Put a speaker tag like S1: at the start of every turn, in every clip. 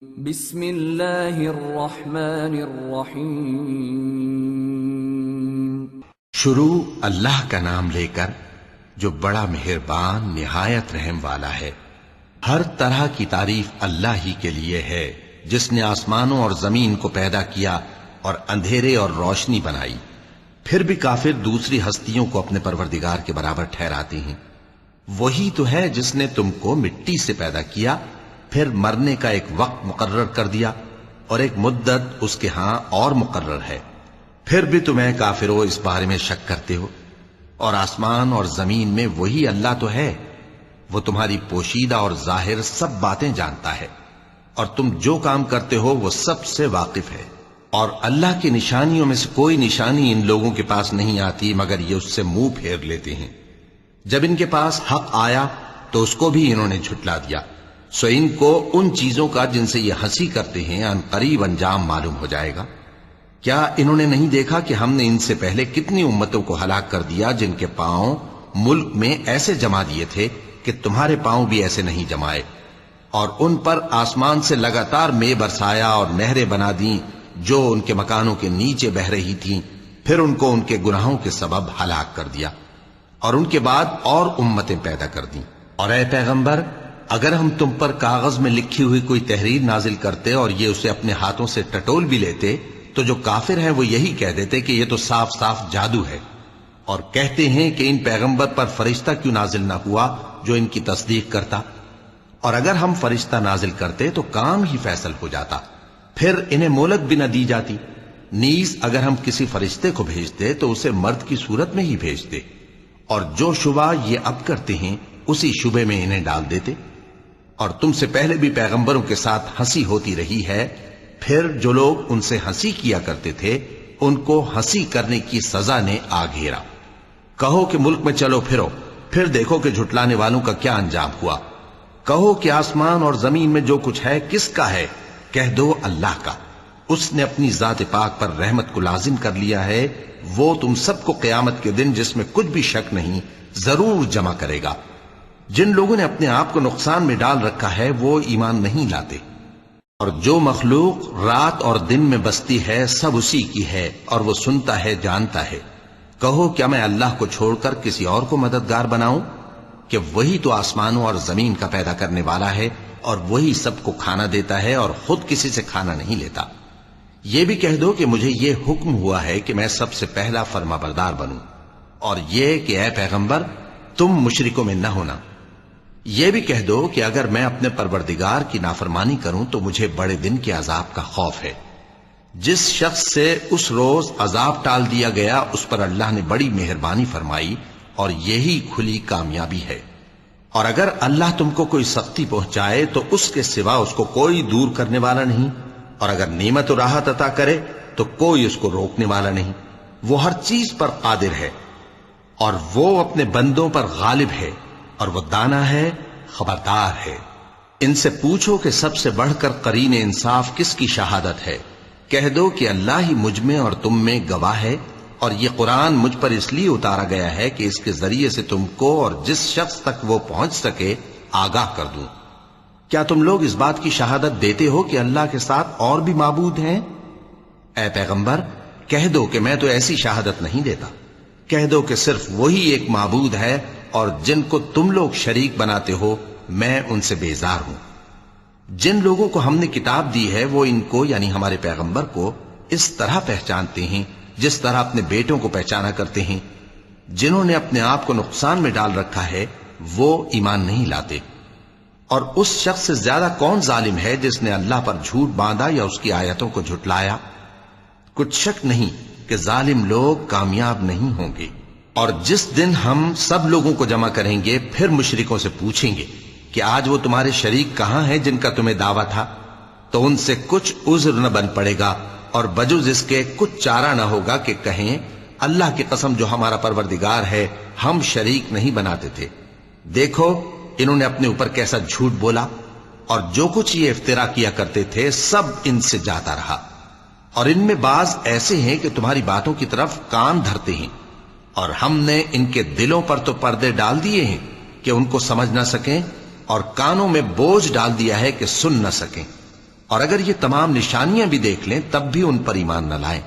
S1: بسم اللہ الرحمن الرحیم۔
S2: شروع اللہ کا نام لے کر جو بڑا مہربان نہایت رحم والا ہے۔ ہر طرح کی تعریف اللہ ہی کے لیے ہے جس نے آسمانوں اور زمین کو پیدا کیا اور اندھیرے اور روشنی بنائی۔ پھر بھی کافر دوسری ہستیوں کو اپنے پروردگار کے برابر ٹھہراتے ہیں۔ وہی تو ہے جس نے تم کو مٹی سے پیدا کیا، پھر مرنے کا ایک وقت مقرر کر دیا اور ایک مدت اس کے ہاں اور مقرر ہے، پھر بھی تمہیں کافروں اس بارے میں شک کرتے ہو۔ اور آسمان اور زمین میں وہی اللہ تو ہے، وہ تمہاری پوشیدہ اور ظاہر سب باتیں جانتا ہے، اور تم جو کام کرتے ہو وہ سب سے واقف ہے۔ اور اللہ کی نشانیوں میں سے کوئی نشانی ان لوگوں کے پاس نہیں آتی مگر یہ اس سے منہ پھیر لیتے ہیں۔ جب ان کے پاس حق آیا تو اس کو بھی انہوں نے جھٹلا دیا، سو ان کو ان چیزوں کا جن سے یہ ہنسی کرتے ہیں ان قریب انجام معلوم ہو جائے گا۔ کیا انہوں نے نہیں دیکھا کہ ہم نے ان سے پہلے کتنی امتوں کو ہلاک کر دیا جن کے پاؤں ملک میں ایسے جما دیے تھے کہ تمہارے پاؤں بھی ایسے نہیں جمائے، اور ان پر آسمان سے لگاتار مے برسایا اور نہریں بنا دیں جو ان کے مکانوں کے نیچے بہ رہی تھیں، پھر ان کو ان کے گناہوں کے سبب ہلاک کر دیا، اور ان کے بعد اور امتیں پیدا کر دیں۔ اور اے پیغمبر، اگر ہم تم پر کاغذ میں لکھی ہوئی کوئی تحریر نازل کرتے اور یہ اسے اپنے ہاتھوں سے ٹٹول بھی لیتے تو جو کافر ہیں وہ یہی کہہ دیتے کہ یہ تو صاف صاف جادو ہے، اور کہتے ہیں کہ ان پیغمبر پر فرشتہ کیوں نازل نہ ہوا جو ان کی تصدیق کرتا، اور اگر ہم فرشتہ نازل کرتے تو کام ہی فیصل ہو جاتا، پھر انہیں مہلت بھی نہ دی جاتی۔ نیز اگر ہم کسی فرشتے کو بھیجتے تو اسے مرد کی صورت میں ہی بھیجتے، اور جو شبہ یہ اب کرتے ہیں اسی شبے میں انہیں ڈال دیتے۔ اور تم سے پہلے بھی پیغمبروں کے ساتھ ہنسی ہوتی رہی ہے، پھر جو لوگ ان سے ہنسی کیا کرتے تھے ان کو ہنسی کرنے کی سزا نے آ گھیرا۔ کہو کہ ملک میں چلو پھرو، پھر دیکھو کہ جھٹلانے والوں کا کیا انجام ہوا۔ کہو کہ آسمان اور زمین میں جو کچھ ہے کس کا ہے؟ کہہ دو اللہ کا۔ اس نے اپنی ذات پاک پر رحمت کو لازم کر لیا ہے، وہ تم سب کو قیامت کے دن جس میں کچھ بھی شک نہیں ضرور جمع کرے گا۔ جن لوگوں نے اپنے آپ کو نقصان میں ڈال رکھا ہے وہ ایمان نہیں لاتے، اور جو مخلوق رات اور دن میں بستی ہے سب اسی کی ہے، اور وہ سنتا ہے جانتا ہے۔ کہو کیا میں اللہ کو چھوڑ کر کسی اور کو مددگار بناؤں؟ کہ وہی تو آسمانوں اور زمین کا پیدا کرنے والا ہے، اور وہی سب کو کھانا دیتا ہے اور خود کسی سے کھانا نہیں لیتا۔ یہ بھی کہہ دو کہ مجھے یہ حکم ہوا ہے کہ میں سب سے پہلا فرما بردار بنوں، اور یہ کہ اے پیغمبر تم مشرکوں میں نہ ہونا۔ یہ بھی کہہ دو کہ اگر میں اپنے پروردگار کی نافرمانی کروں تو مجھے بڑے دن کے عذاب کا خوف ہے۔ جس شخص سے اس روز عذاب ٹال دیا گیا اس پر اللہ نے بڑی مہربانی فرمائی، اور یہی کھلی کامیابی ہے۔ اور اگر اللہ تم کو کوئی سختی پہنچائے تو اس کے سوا اس کو کوئی دور کرنے والا نہیں، اور اگر نعمت و راحت عطا کرے تو کوئی اس کو روکنے والا نہیں۔ وہ ہر چیز پر قادر ہے، اور وہ اپنے بندوں پر غالب ہے، اور وہ دانا ہے، خبردار ہے۔ ان سے پوچھو کہ سب سے بڑھ کر قرین انصاف کس کی شہادت ہے؟ کہہ دو کہ اللہ ہی مجھ میں اور تم میں گواہ ہے، اور یہ قرآن مجھ پر اس لیے اتارا گیا ہے کہ اس کے ذریعے سے تم کو اور جس شخص تک وہ پہنچ سکے آگاہ کر دوں۔ کیا تم لوگ اس بات کی شہادت دیتے ہو کہ اللہ کے ساتھ اور بھی معبود ہیں؟ اے پیغمبر کہہ دو کہ میں تو ایسی شہادت نہیں دیتا۔ کہہ دو کہ صرف وہی ایک معبود ہے، اور جن کو تم لوگ شریک بناتے ہو میں ان سے بیزار ہوں۔ جن لوگوں کو ہم نے کتاب دی ہے وہ ان کو یعنی ہمارے پیغمبر کو اس طرح پہچانتے ہیں جس طرح اپنے بیٹوں کو پہچانا کرتے ہیں۔ جنہوں نے اپنے آپ کو نقصان میں ڈال رکھا ہے وہ ایمان نہیں لاتے۔ اور اس شخص سے زیادہ کون ظالم ہے جس نے اللہ پر جھوٹ باندھا یا اس کی آیتوں کو جھٹلایا؟ کچھ شک نہیں کہ ظالم لوگ کامیاب نہیں ہوں گے۔ اور جس دن ہم سب لوگوں کو جمع کریں گے پھر مشرکوں سے پوچھیں گے کہ آج وہ تمہارے شریک کہاں ہیں جن کا تمہیں دعویٰ تھا، تو ان سے کچھ عذر نہ بن پڑے گا، اور بجز اس کے کچھ چارہ نہ ہوگا کہ کہیں اللہ کی قسم جو ہمارا پروردگار ہے ہم شریک نہیں بناتے تھے۔ دیکھو انہوں نے اپنے اوپر کیسا جھوٹ بولا، اور جو کچھ یہ افترا کیا کرتے تھے سب ان سے جاتا رہا۔ اور ان میں بعض ایسے ہیں کہ تمہاری باتوں کی طرف کان دھرتے ہیں، اور ہم نے ان کے دلوں پر تو پردے ڈال دیے ہیں کہ ان کو سمجھ نہ سکیں، اور کانوں میں بوجھ ڈال دیا ہے کہ سن نہ سکیں، اور اگر یہ تمام نشانیاں بھی دیکھ لیں تب بھی ان پر ایمان نہ لائیں،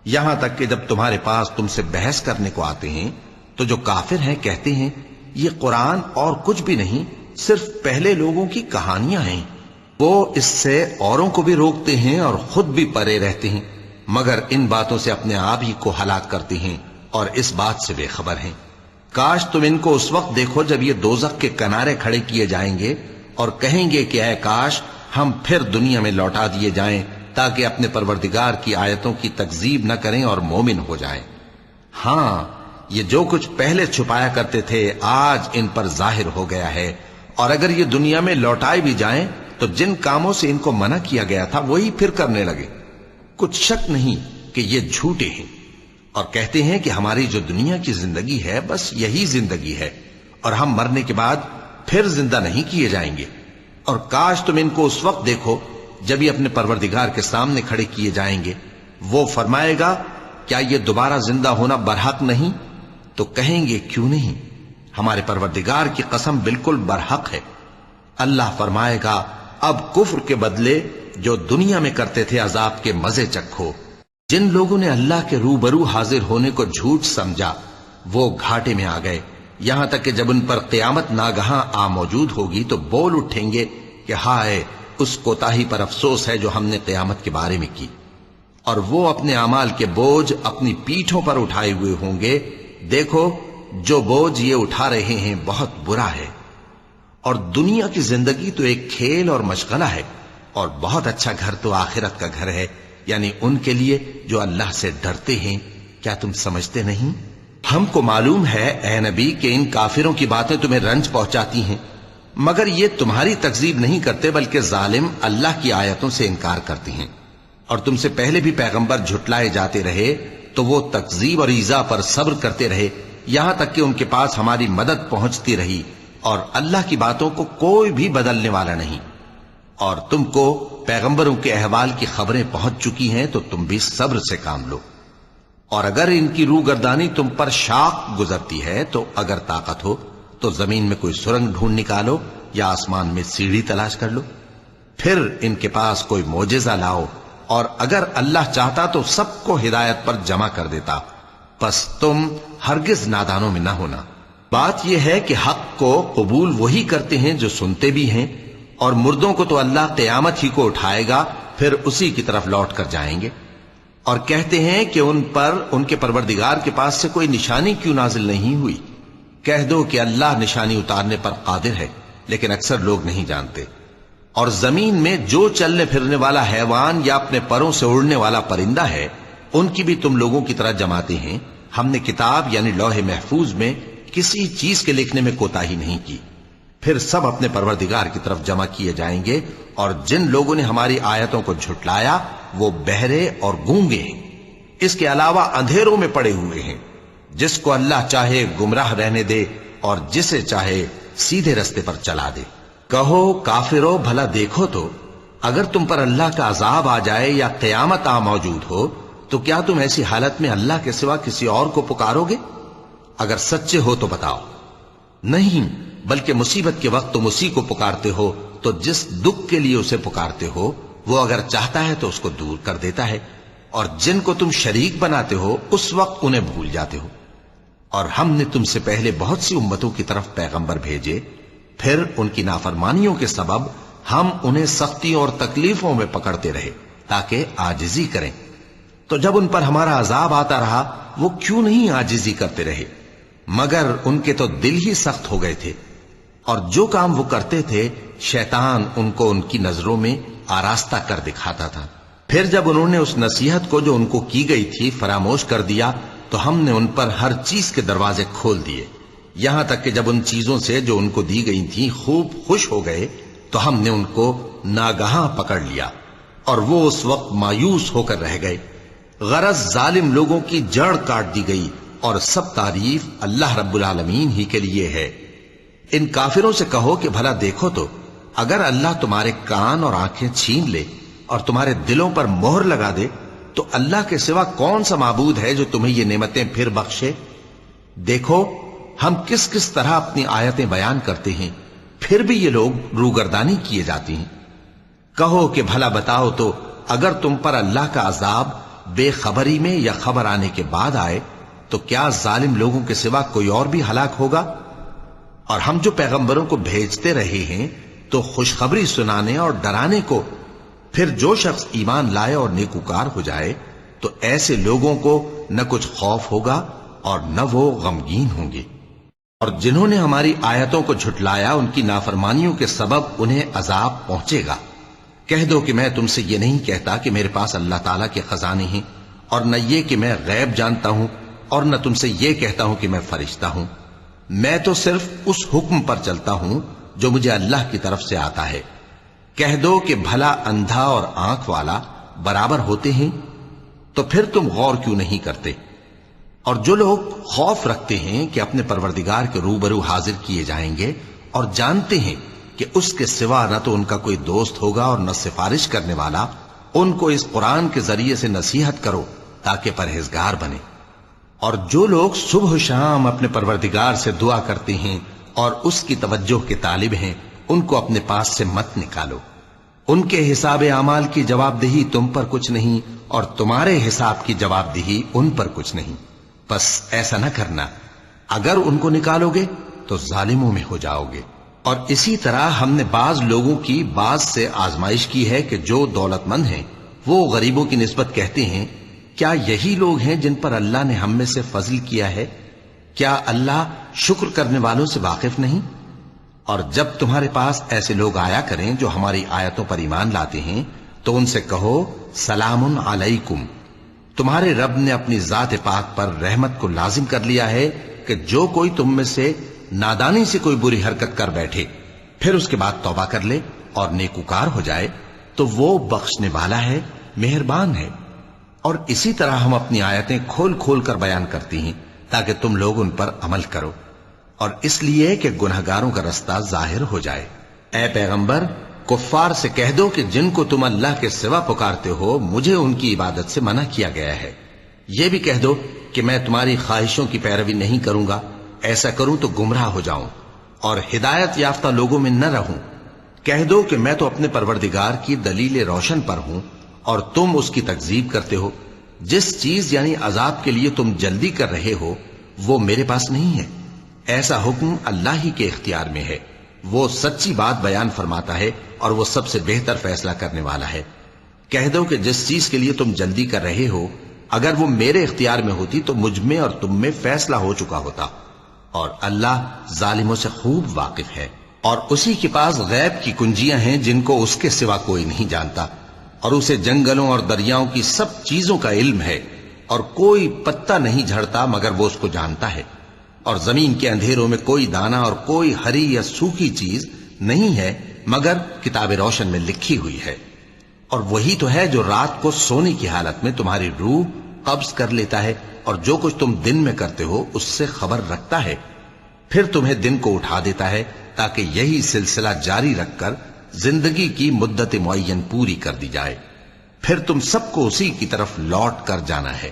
S2: یہاں تک کہ جب تمہارے پاس تم سے بحث کرنے کو آتے ہیں تو جو کافر ہیں کہتے ہیں یہ قرآن اور کچھ بھی نہیں، صرف پہلے لوگوں کی کہانیاں ہیں۔ وہ اس سے اوروں کو بھی روکتے ہیں اور خود بھی پرے رہتے ہیں، مگر ان باتوں سے اپنے آپ ہی کو ہلاک کرتے ہیں اور اس بات سے بے خبر ہیں۔ کاش تم ان کو اس وقت دیکھو جب یہ دوزخ کے کنارے کھڑے کیے جائیں گے اور کہیں گے کہ اے کاش ہم پھر دنیا میں لوٹا دیے جائیں تاکہ اپنے پروردگار کی آیتوں کی تکذیب نہ کریں اور مومن ہو جائیں۔ ہاں، یہ جو کچھ پہلے چھپایا کرتے تھے آج ان پر ظاہر ہو گیا ہے، اور اگر یہ دنیا میں لوٹائے بھی جائیں تو جن کاموں سے ان کو منع کیا گیا تھا وہی پھر کرنے لگے۔ کچھ شک نہیں کہ یہ جھوٹے ہیں، اور کہتے ہیں کہ ہماری جو دنیا کی زندگی ہے بس یہی زندگی ہے اور ہم مرنے کے بعد پھر زندہ نہیں کیے جائیں گے۔ اور کاش تم ان کو اس وقت دیکھو جب یہ اپنے پروردگار کے سامنے کھڑے کیے جائیں گے، وہ فرمائے گا کیا یہ دوبارہ زندہ ہونا برحق نہیں؟ تو کہیں گے کیوں نہیں، ہمارے پروردگار کی قسم بالکل برحق ہے۔ اللہ فرمائے گا اب کفر کے بدلے جو دنیا میں کرتے تھے عذاب کے مزے چکھو۔ جن لوگوں نے اللہ کے روبرو حاضر ہونے کو جھوٹ سمجھا وہ گھاٹے میں آ گئے، یہاں تک کہ جب ان پر قیامت ناگہاں آ موجود ہوگی تو بول اٹھیں گے کہ ہائے اس کوتاہی پر افسوس ہے جو ہم نے قیامت کے بارے میں کی، اور وہ اپنے اعمال کے بوجھ اپنی پیٹھوں پر اٹھائے ہوئے ہوں گے۔ دیکھو جو بوجھ یہ اٹھا رہے ہیں بہت برا ہے، اور دنیا کی زندگی تو ایک کھیل اور مشغلہ ہے، اور بہت اچھا گھر تو آخرت کا گھر ہے، یعنی ان کے لیے جو اللہ سے ڈرتے ہیں۔ کیا تم سمجھتے نہیں؟ ہم کو معلوم ہے اے نبی کہ ان کافروں کی باتیں تمہیں رنج پہنچاتی ہیں، مگر یہ تمہاری تکذیب نہیں کرتے بلکہ ظالم اللہ کی آیتوں سے انکار کرتے ہیں، اور تم سے پہلے بھی پیغمبر جھٹلائے جاتے رہے تو وہ تکذیب اور ایذا پر صبر کرتے رہے، یہاں تک کہ ان کے پاس ہماری مدد پہنچتی رہی، اور اللہ کی باتوں کو کوئی بھی بدلنے والا نہیں۔ اور تم کو پیغمبروں کے احوال کی خبریں پہنچ چکی ہیں تو تم بھی صبر سے کام لو، اور اگر ان کی روگردانی تم پر شاق گزرتی ہے تو اگر طاقت ہو تو زمین میں کوئی سرنگ ڈھونڈ نکالو یا آسمان میں سیڑھی تلاش کر لو، پھر ان کے پاس کوئی معجزہ لاؤ، اور اگر اللہ چاہتا تو سب کو ہدایت پر جمع کر دیتا، پس تم ہرگز نادانوں میں نہ ہونا۔ بات یہ ہے کہ حق کو قبول وہی کرتے ہیں جو سنتے بھی ہیں، اور مردوں کو تو اللہ قیامت ہی کو اٹھائے گا، پھر اسی کی طرف لوٹ کر جائیں گے۔ اور کہتے ہیں کہ ان پر ان کے پروردگار کے پاس سے کوئی نشانی کیوں نازل نہیں ہوئی؟ کہہ دو کہ اللہ نشانی اتارنے پر قادر ہے، لیکن اکثر لوگ نہیں جانتے۔ اور زمین میں جو چلنے پھرنے والا حیوان یا اپنے پروں سے اڑنے والا پرندہ ہے ان کی بھی تم لوگوں کی طرح جماتے ہیں۔ ہم نے کتاب یعنی لوح محفوظ میں کسی چیز کے لکھنے میں کوتاہی نہیں کی، پھر سب اپنے پروردگار کی طرف جمع کیے جائیں گے، اور جن لوگوں نے ہماری آیتوں کو جھٹلایا وہ بہرے اور گونگے ہیں، اس کے علاوہ اندھیروں میں پڑے ہوئے ہیں۔ جس کو اللہ چاہے گمراہ رہنے دے اور جسے چاہے سیدھے رستے پر چلا دے۔ کہو کافرو بھلا دیکھو تو اگر تم پر اللہ کا عذاب آ جائے یا قیامت آ موجود ہو تو کیا تم ایسی حالت میں اللہ کے سوا کسی اور کو پکارو گے؟ اگر سچے ہو تو بتاؤ۔ نہیں، بلکہ مصیبت کے وقت تم اسی کو پکارتے ہو، تو جس دکھ کے لیے اسے پکارتے ہو وہ اگر چاہتا ہے تو اس کو دور کر دیتا ہے، اور جن کو تم شریک بناتے ہو اس وقت انہیں بھول جاتے ہو۔ اور ہم نے تم سے پہلے بہت سی امتوں کی طرف پیغمبر بھیجے، پھر ان کی نافرمانیوں کے سبب ہم انہیں سختیوں اور تکلیفوں میں پکڑتے رہے تاکہ عاجزی کریں، تو جب ان پر ہمارا عذاب آتا رہا وہ کیوں نہیں عاجزی کرتے رہے، مگر ان کے تو دل ہی سخت ہو گئے تھے، اور جو کام وہ کرتے تھے شیطان ان کو ان کی نظروں میں آراستہ کر دکھاتا تھا۔ پھر جب انہوں نے اس نصیحت کو جو ان کو کی گئی تھی فراموش کر دیا تو ہم نے ان پر ہر چیز کے دروازے کھول دیے، یہاں تک کہ جب ان چیزوں سے جو ان کو دی گئی تھیں خوب خوش ہو گئے تو ہم نے ان کو ناگہاں پکڑ لیا، اور وہ اس وقت مایوس ہو کر رہ گئے۔ غرض ظالم لوگوں کی جڑ کاٹ دی گئی، اور سب تعریف اللہ رب العالمین ہی کے لیے ہے۔ ان کافروں سے کہو کہ بھلا دیکھو تو اگر اللہ تمہارے کان اور آنکھیں چھین لے اور تمہارے دلوں پر مہر لگا دے تو اللہ کے سوا کون سا معبود ہے جو تمہیں یہ نعمتیں پھر بخشے؟ دیکھو ہم کس کس طرح اپنی آیتیں بیان کرتے ہیں، پھر بھی یہ لوگ روگردانی کیے جاتے ہیں۔ کہو کہ بھلا بتاؤ تو اگر تم پر اللہ کا عذاب بے خبری میں یا خبر آنے کے بعد آئے تو کیا ظالم لوگوں کے سوا کوئی اور بھی ہلاک ہوگا؟ اور ہم جو پیغمبروں کو بھیجتے رہے ہیں تو خوشخبری سنانے اور ڈرانے کو، پھر جو شخص ایمان لائے اور نیکوکار ہو جائے تو ایسے لوگوں کو نہ کچھ خوف ہوگا اور نہ وہ غمگین ہوں گے۔ اور جنہوں نے ہماری آیتوں کو جھٹلایا ان کی نافرمانیوں کے سبب انہیں عذاب پہنچے گا۔ کہہ دو کہ میں تم سے یہ نہیں کہتا کہ میرے پاس اللہ تعالیٰ کے خزانے ہیں، اور نہ یہ کہ میں غیب جانتا ہوں، اور نہ تم سے یہ کہتا ہوں کہ میں فرشتہ ہوں۔ میں تو صرف اس حکم پر چلتا ہوں جو مجھے اللہ کی طرف سے آتا ہے۔ کہہ دو کہ بھلا اندھا اور آنکھ والا برابر ہوتے ہیں؟ تو پھر تم غور کیوں نہیں کرتے؟ اور جو لوگ خوف رکھتے ہیں کہ اپنے پروردگار کے روبرو حاضر کیے جائیں گے اور جانتے ہیں کہ اس کے سوا نہ تو ان کا کوئی دوست ہوگا اور نہ سفارش کرنے والا، ان کو اس قرآن کے ذریعے سے نصیحت کرو تاکہ پرہیزگار بنے۔ اور جو لوگ صبح و شام اپنے پروردگار سے دعا کرتے ہیں اور اس کی توجہ کے طالب ہیں، ان کو اپنے پاس سے مت نکالو۔ ان کے حساب اعمال کی جواب دہی تم پر کچھ نہیں، اور تمہارے حساب کی جواب دہی ان پر کچھ نہیں۔ بس ایسا نہ کرنا، اگر ان کو نکالو گے تو ظالموں میں ہو جاؤ گے۔ اور اسی طرح ہم نے بعض لوگوں کی بعض سے آزمائش کی ہے کہ جو دولت مند ہیں وہ غریبوں کی نسبت کہتے ہیں کیا یہی لوگ ہیں جن پر اللہ نے ہم میں سے فضل کیا ہے؟ کیا اللہ شکر کرنے والوں سے واقف نہیں؟ اور جب تمہارے پاس ایسے لوگ آیا کریں جو ہماری آیتوں پر ایمان لاتے ہیں تو ان سے کہو سلام علیکم، تمہارے رب نے اپنی ذات پاک پر رحمت کو لازم کر لیا ہے کہ جو کوئی تم میں سے نادانی سے کوئی بری حرکت کر بیٹھے پھر اس کے بعد توبہ کر لے اور نیکوکار ہو جائے تو وہ بخشنے والا ہے، مہربان ہے۔ اور اسی طرح ہم اپنی آیتیں کھول کھول کر بیان کرتی ہیں تاکہ تم لوگ ان پر عمل کرو، اور اس لیے کہ گنہگاروں کا رستہ ظاہر ہو جائے۔ اے پیغمبر، کفار سے کہہ دو کہ جن کو تم اللہ کے سوا پکارتے ہو مجھے ان کی عبادت سے منع کیا گیا ہے۔ یہ بھی کہہ دو کہ میں تمہاری خواہشوں کی پیروی نہیں کروں گا، ایسا کروں تو گمراہ ہو جاؤں اور ہدایت یافتہ لوگوں میں نہ رہوں۔ کہہ دو کہ میں تو اپنے پروردگار کی دلیل روشن پر ہوں اور تم اس کی تکذیب کرتے ہو۔ جس چیز یعنی عذاب کے لیے تم جلدی کر رہے ہو وہ میرے پاس نہیں ہے، ایسا حکم اللہ ہی کے اختیار میں ہے۔ وہ سچی بات بیان فرماتا ہے اور وہ سب سے بہتر فیصلہ کرنے والا ہے۔ کہہ دو کہ جس چیز کے لیے تم جلدی کر رہے ہو اگر وہ میرے اختیار میں ہوتی تو مجھ میں اور تم میں فیصلہ ہو چکا ہوتا، اور اللہ ظالموں سے خوب واقف ہے۔ اور اسی کے پاس غیب کی کنجیاں ہیں جن کو اس کے سوا کوئی نہیں جانتا، اور اسے جنگلوں اور دریاؤں کی سب چیزوں کا علم ہے، اور کوئی پتا نہیں جھڑتا مگر وہ اس کو جانتا ہے، اور زمین کے اندھیروں میں کوئی دانہ اور کوئی ہری یا سوکھی چیز نہیں ہے مگر کتاب روشن میں لکھی ہوئی ہے۔ اور وہی تو ہے جو رات کو سونے کی حالت میں تمہاری روح قبض کر لیتا ہے، اور جو کچھ تم دن میں کرتے ہو اس سے خبر رکھتا ہے، پھر تمہیں دن کو اٹھا دیتا ہے تاکہ یہی سلسلہ جاری رکھ کر زندگی کی مدت معین پوری کر دی جائے۔ پھر تم سب کو اسی کی طرف لوٹ کر جانا ہے،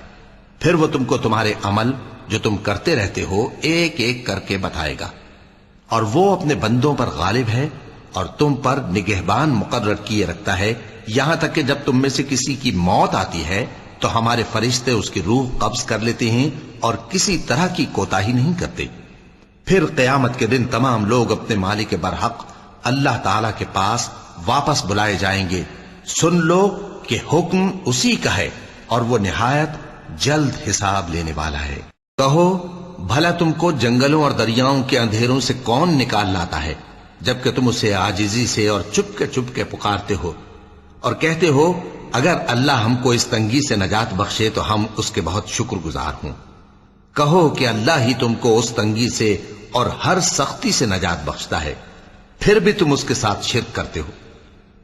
S2: پھر وہ تم کو تمہارے عمل جو تم کرتے رہتے ہو ایک ایک کر کے بتائے گا۔ اور وہ اپنے بندوں پر غالب ہے اور تم پر نگہبان مقرر کیے رکھتا ہے، یہاں تک کہ جب تم میں سے کسی کی موت آتی ہے تو ہمارے فرشتے اس کی روح قبض کر لیتے ہیں اور کسی طرح کی کوتاہی نہیں کرتے۔ پھر قیامت کے دن تمام لوگ اپنے مالک برحق اللہ تعالی کے پاس واپس بلائے جائیں گے۔ سن لو کہ حکم اسی کا ہے اور وہ نہایت جلد حساب لینے والا ہے۔ کہو بھلا تم کو جنگلوں اور دریاؤں کے اندھیروں سے کون نکال لاتا ہے جبکہ تم اسے عاجزی سے اور چپ کے پکارتے ہو اور کہتے ہو اگر اللہ ہم کو اس تنگی سے نجات بخشے تو ہم اس کے بہت شکر گزار ہوں۔ کہو کہ اللہ ہی تم کو اس تنگی سے اور ہر سختی سے نجات بخشتا ہے، پھر بھی تم اس کے ساتھ شرک کرتے ہو۔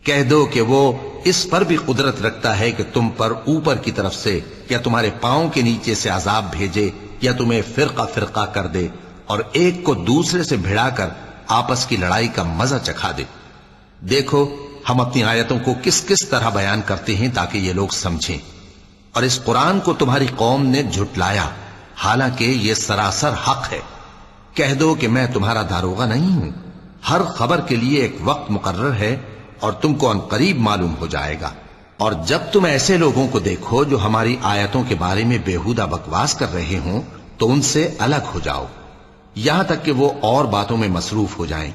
S2: کہہ دو کہ وہ اس پر بھی قدرت رکھتا ہے کہ تم پر اوپر کی طرف سے یا تمہارے پاؤں کے نیچے سے عذاب بھیجے یا تمہیں فرقہ فرقہ کر دے اور ایک کو دوسرے سے بھڑا کر آپس کی لڑائی کا مزہ چکھا دے۔ دیکھو ہم اپنی آیتوں کو کس کس طرح بیان کرتے ہیں تاکہ یہ لوگ سمجھیں۔ اور اس قرآن کو تمہاری قوم نے جھٹلایا حالانکہ یہ سراسر حق ہے۔ کہہ دو کہ میں تمہارا داروغہ نہیں ہوں، ہر خبر کے لیے ایک وقت مقرر ہے اور تم کو عنقریب معلوم ہو جائے گا۔ اور جب تم ایسے لوگوں کو دیکھو جو ہماری آیتوں کے بارے میں بےہودہ بکواس کر رہے ہوں تو ان سے الگ ہو جاؤ، یہاں تک کہ وہ اور باتوں میں مصروف ہو جائیں۔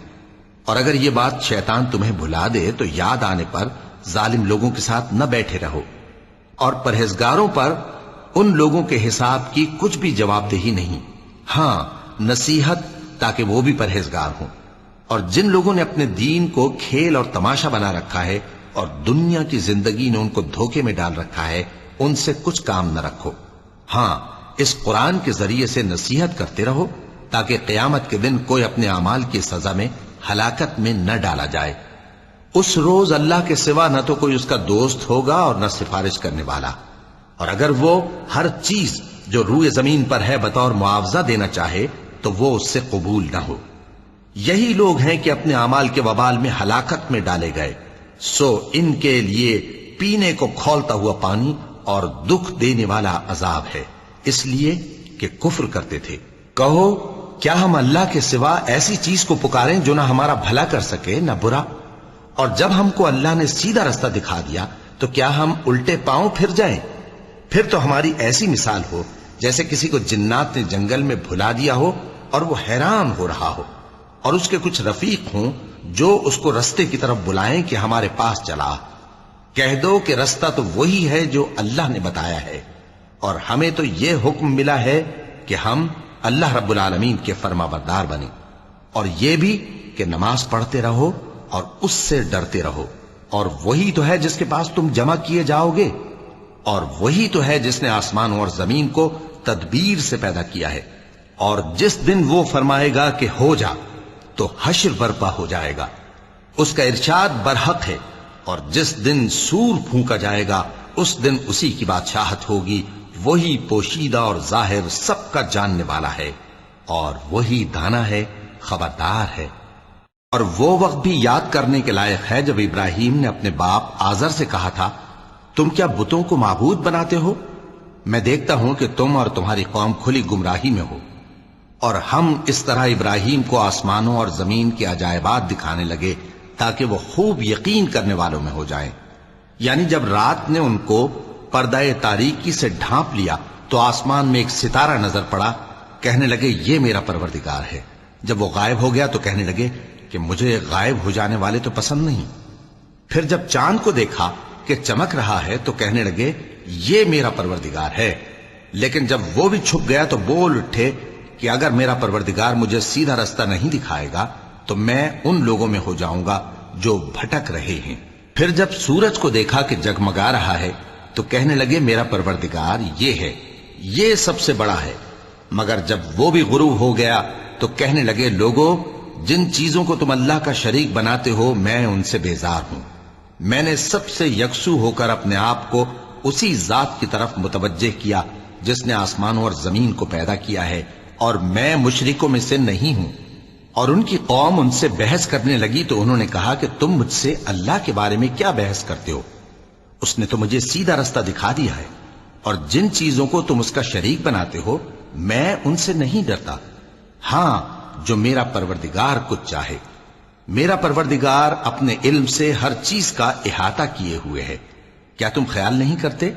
S2: اور اگر یہ بات شیطان تمہیں بھلا دے تو یاد آنے پر ظالم لوگوں کے ساتھ نہ بیٹھے رہو، اور پرہیزگاروں پر ان لوگوں کے حساب کی کچھ بھی جواب دہی نہیں، ہاں نصیحت تاکہ وہ بھی پرہیزگار ہوں۔ اور جن لوگوں نے اپنے دین کو کھیل اور تماشا بنا رکھا ہے اور دنیا کی زندگی نے ان کو دھوکے میں ڈال رکھا ہے، ان سے کچھ کام نہ رکھو، ہاں اس قرآن کے ذریعے سے نصیحت کرتے رہو تاکہ قیامت کے دن کوئی اپنے اعمال کی سزا میں ہلاکت میں نہ ڈالا جائے۔ اس روز اللہ کے سوا نہ تو کوئی اس کا دوست ہوگا اور نہ سفارش کرنے والا، اور اگر وہ ہر چیز جو روئے زمین پر ہے بطور معاوضہ دینا چاہے تو وہ اس سے قبول نہ ہو۔ یہی لوگ ہیں کہ اپنے اعمال کے وبال میں ہلاکت میں ڈالے گئے، سو ان کے لیے پینے کو کھولتا ہوا پانی اور دکھ دینے والا عذاب ہے، اس لیے کہ کفر کرتے تھے۔ کہو کیا ہم اللہ کے سوا ایسی چیز کو پکاریں جو نہ ہمارا بھلا کر سکے نہ برا؟ اور جب ہم کو اللہ نے سیدھا رستہ دکھا دیا تو کیا ہم الٹے پاؤں پھر جائیں؟ پھر تو ہماری ایسی مثال ہو جیسے کسی کو جنات نے جنگل میں بھلا دیا ہو اور وہ حیران ہو رہا ہو، اور اس کے کچھ رفیق ہوں جو اس کو رستے کی طرف بلائیں کہ ہمارے پاس چلا۔ کہہ دو کہ رستہ تو وہی ہے جو اللہ نے بتایا ہے، اور ہمیں تو یہ حکم ملا ہے کہ ہم اللہ رب العالمین کے فرما بردار بنیں، اور یہ بھی کہ نماز پڑھتے رہو اور اس سے ڈرتے رہو، اور وہی تو ہے جس کے پاس تم جمع کیے جاؤ گے، اور وہی تو ہے جس نے آسمانوں اور زمین کو تدبیر سے پیدا کیا ہے، اور جس دن وہ فرمائے گا کہ ہو جا تو حشر برپا ہو جائے گا، اس کا ارشاد برحق ہے، اور جس دن سور پھونکا جائے گا اس دن اسی کی بادشاہت ہوگی، وہی پوشیدہ اور ظاہر سب کا جاننے والا ہے، اور وہی دانا ہے، خبردار ہے۔ اور وہ وقت بھی یاد کرنے کے لائق ہے جب ابراہیم نے اپنے باپ آزر سے کہا تھا، تم کیا بتوں کو معبود بناتے ہو؟ میں دیکھتا ہوں کہ تم اور تمہاری قوم کھلی گمراہی میں ہو۔ اور ہم اس طرح ابراہیم کو آسمانوں اور زمین کے عجائبات دکھانے لگے تاکہ وہ خوب یقین کرنے والوں میں ہو جائیں۔ یعنی جب رات نے ان کو پردہ تاریکی سے ڈھانپ لیا تو آسمان میں ایک ستارہ نظر پڑا، کہنے لگے یہ میرا پروردگار ہے۔ جب وہ غائب ہو گیا تو کہنے لگے کہ مجھے غائب ہو جانے والے تو پسند نہیں۔ پھر جب چاند کو دیکھا کہ چمک رہا ہے تو کہنے لگے یہ میرا پروردگار ہے۔ لیکن جب وہ بھی چھپ گیا تو بول اٹھے کہ اگر میرا پروردگار مجھے سیدھا رستہ نہیں دکھائے گا تو میں ان لوگوں میں ہو جاؤں گا جو بھٹک رہے ہیں۔ پھر جب سورج کو دیکھا کہ جگمگا رہا ہے تو کہنے لگے میرا پروردگار یہ ہے، یہ سب سے بڑا ہے۔ مگر جب وہ بھی غروب ہو گیا تو کہنے لگے لوگو، جن چیزوں کو تم اللہ کا شریک بناتے ہو میں ان سے بیزار ہوں۔ میں نے سب سے یکسو ہو کر اپنے آپ کو اسی ذات کی طرف متوجہ کیا جس نے آسمانوں اور زمین کو پیدا کیا ہے، اور میں مشرکوں میں سے نہیں ہوں۔ اور ان کی قوم ان سے بحث کرنے لگی تو انہوں نے کہا کہ تم مجھ سے اللہ کے بارے میں کیا بحث کرتے ہو؟ اس نے تو مجھے سیدھا رستہ دکھا دیا ہے، اور جن چیزوں کو تم اس کا شریک بناتے ہو میں ان سے نہیں ڈرتا، ہاں جو میرا پروردگار کچھ چاہے۔ میرا پروردگار اپنے علم سے ہر چیز کا احاطہ کیے ہوئے ہے۔ کیا تم خیال نہیں کرتے؟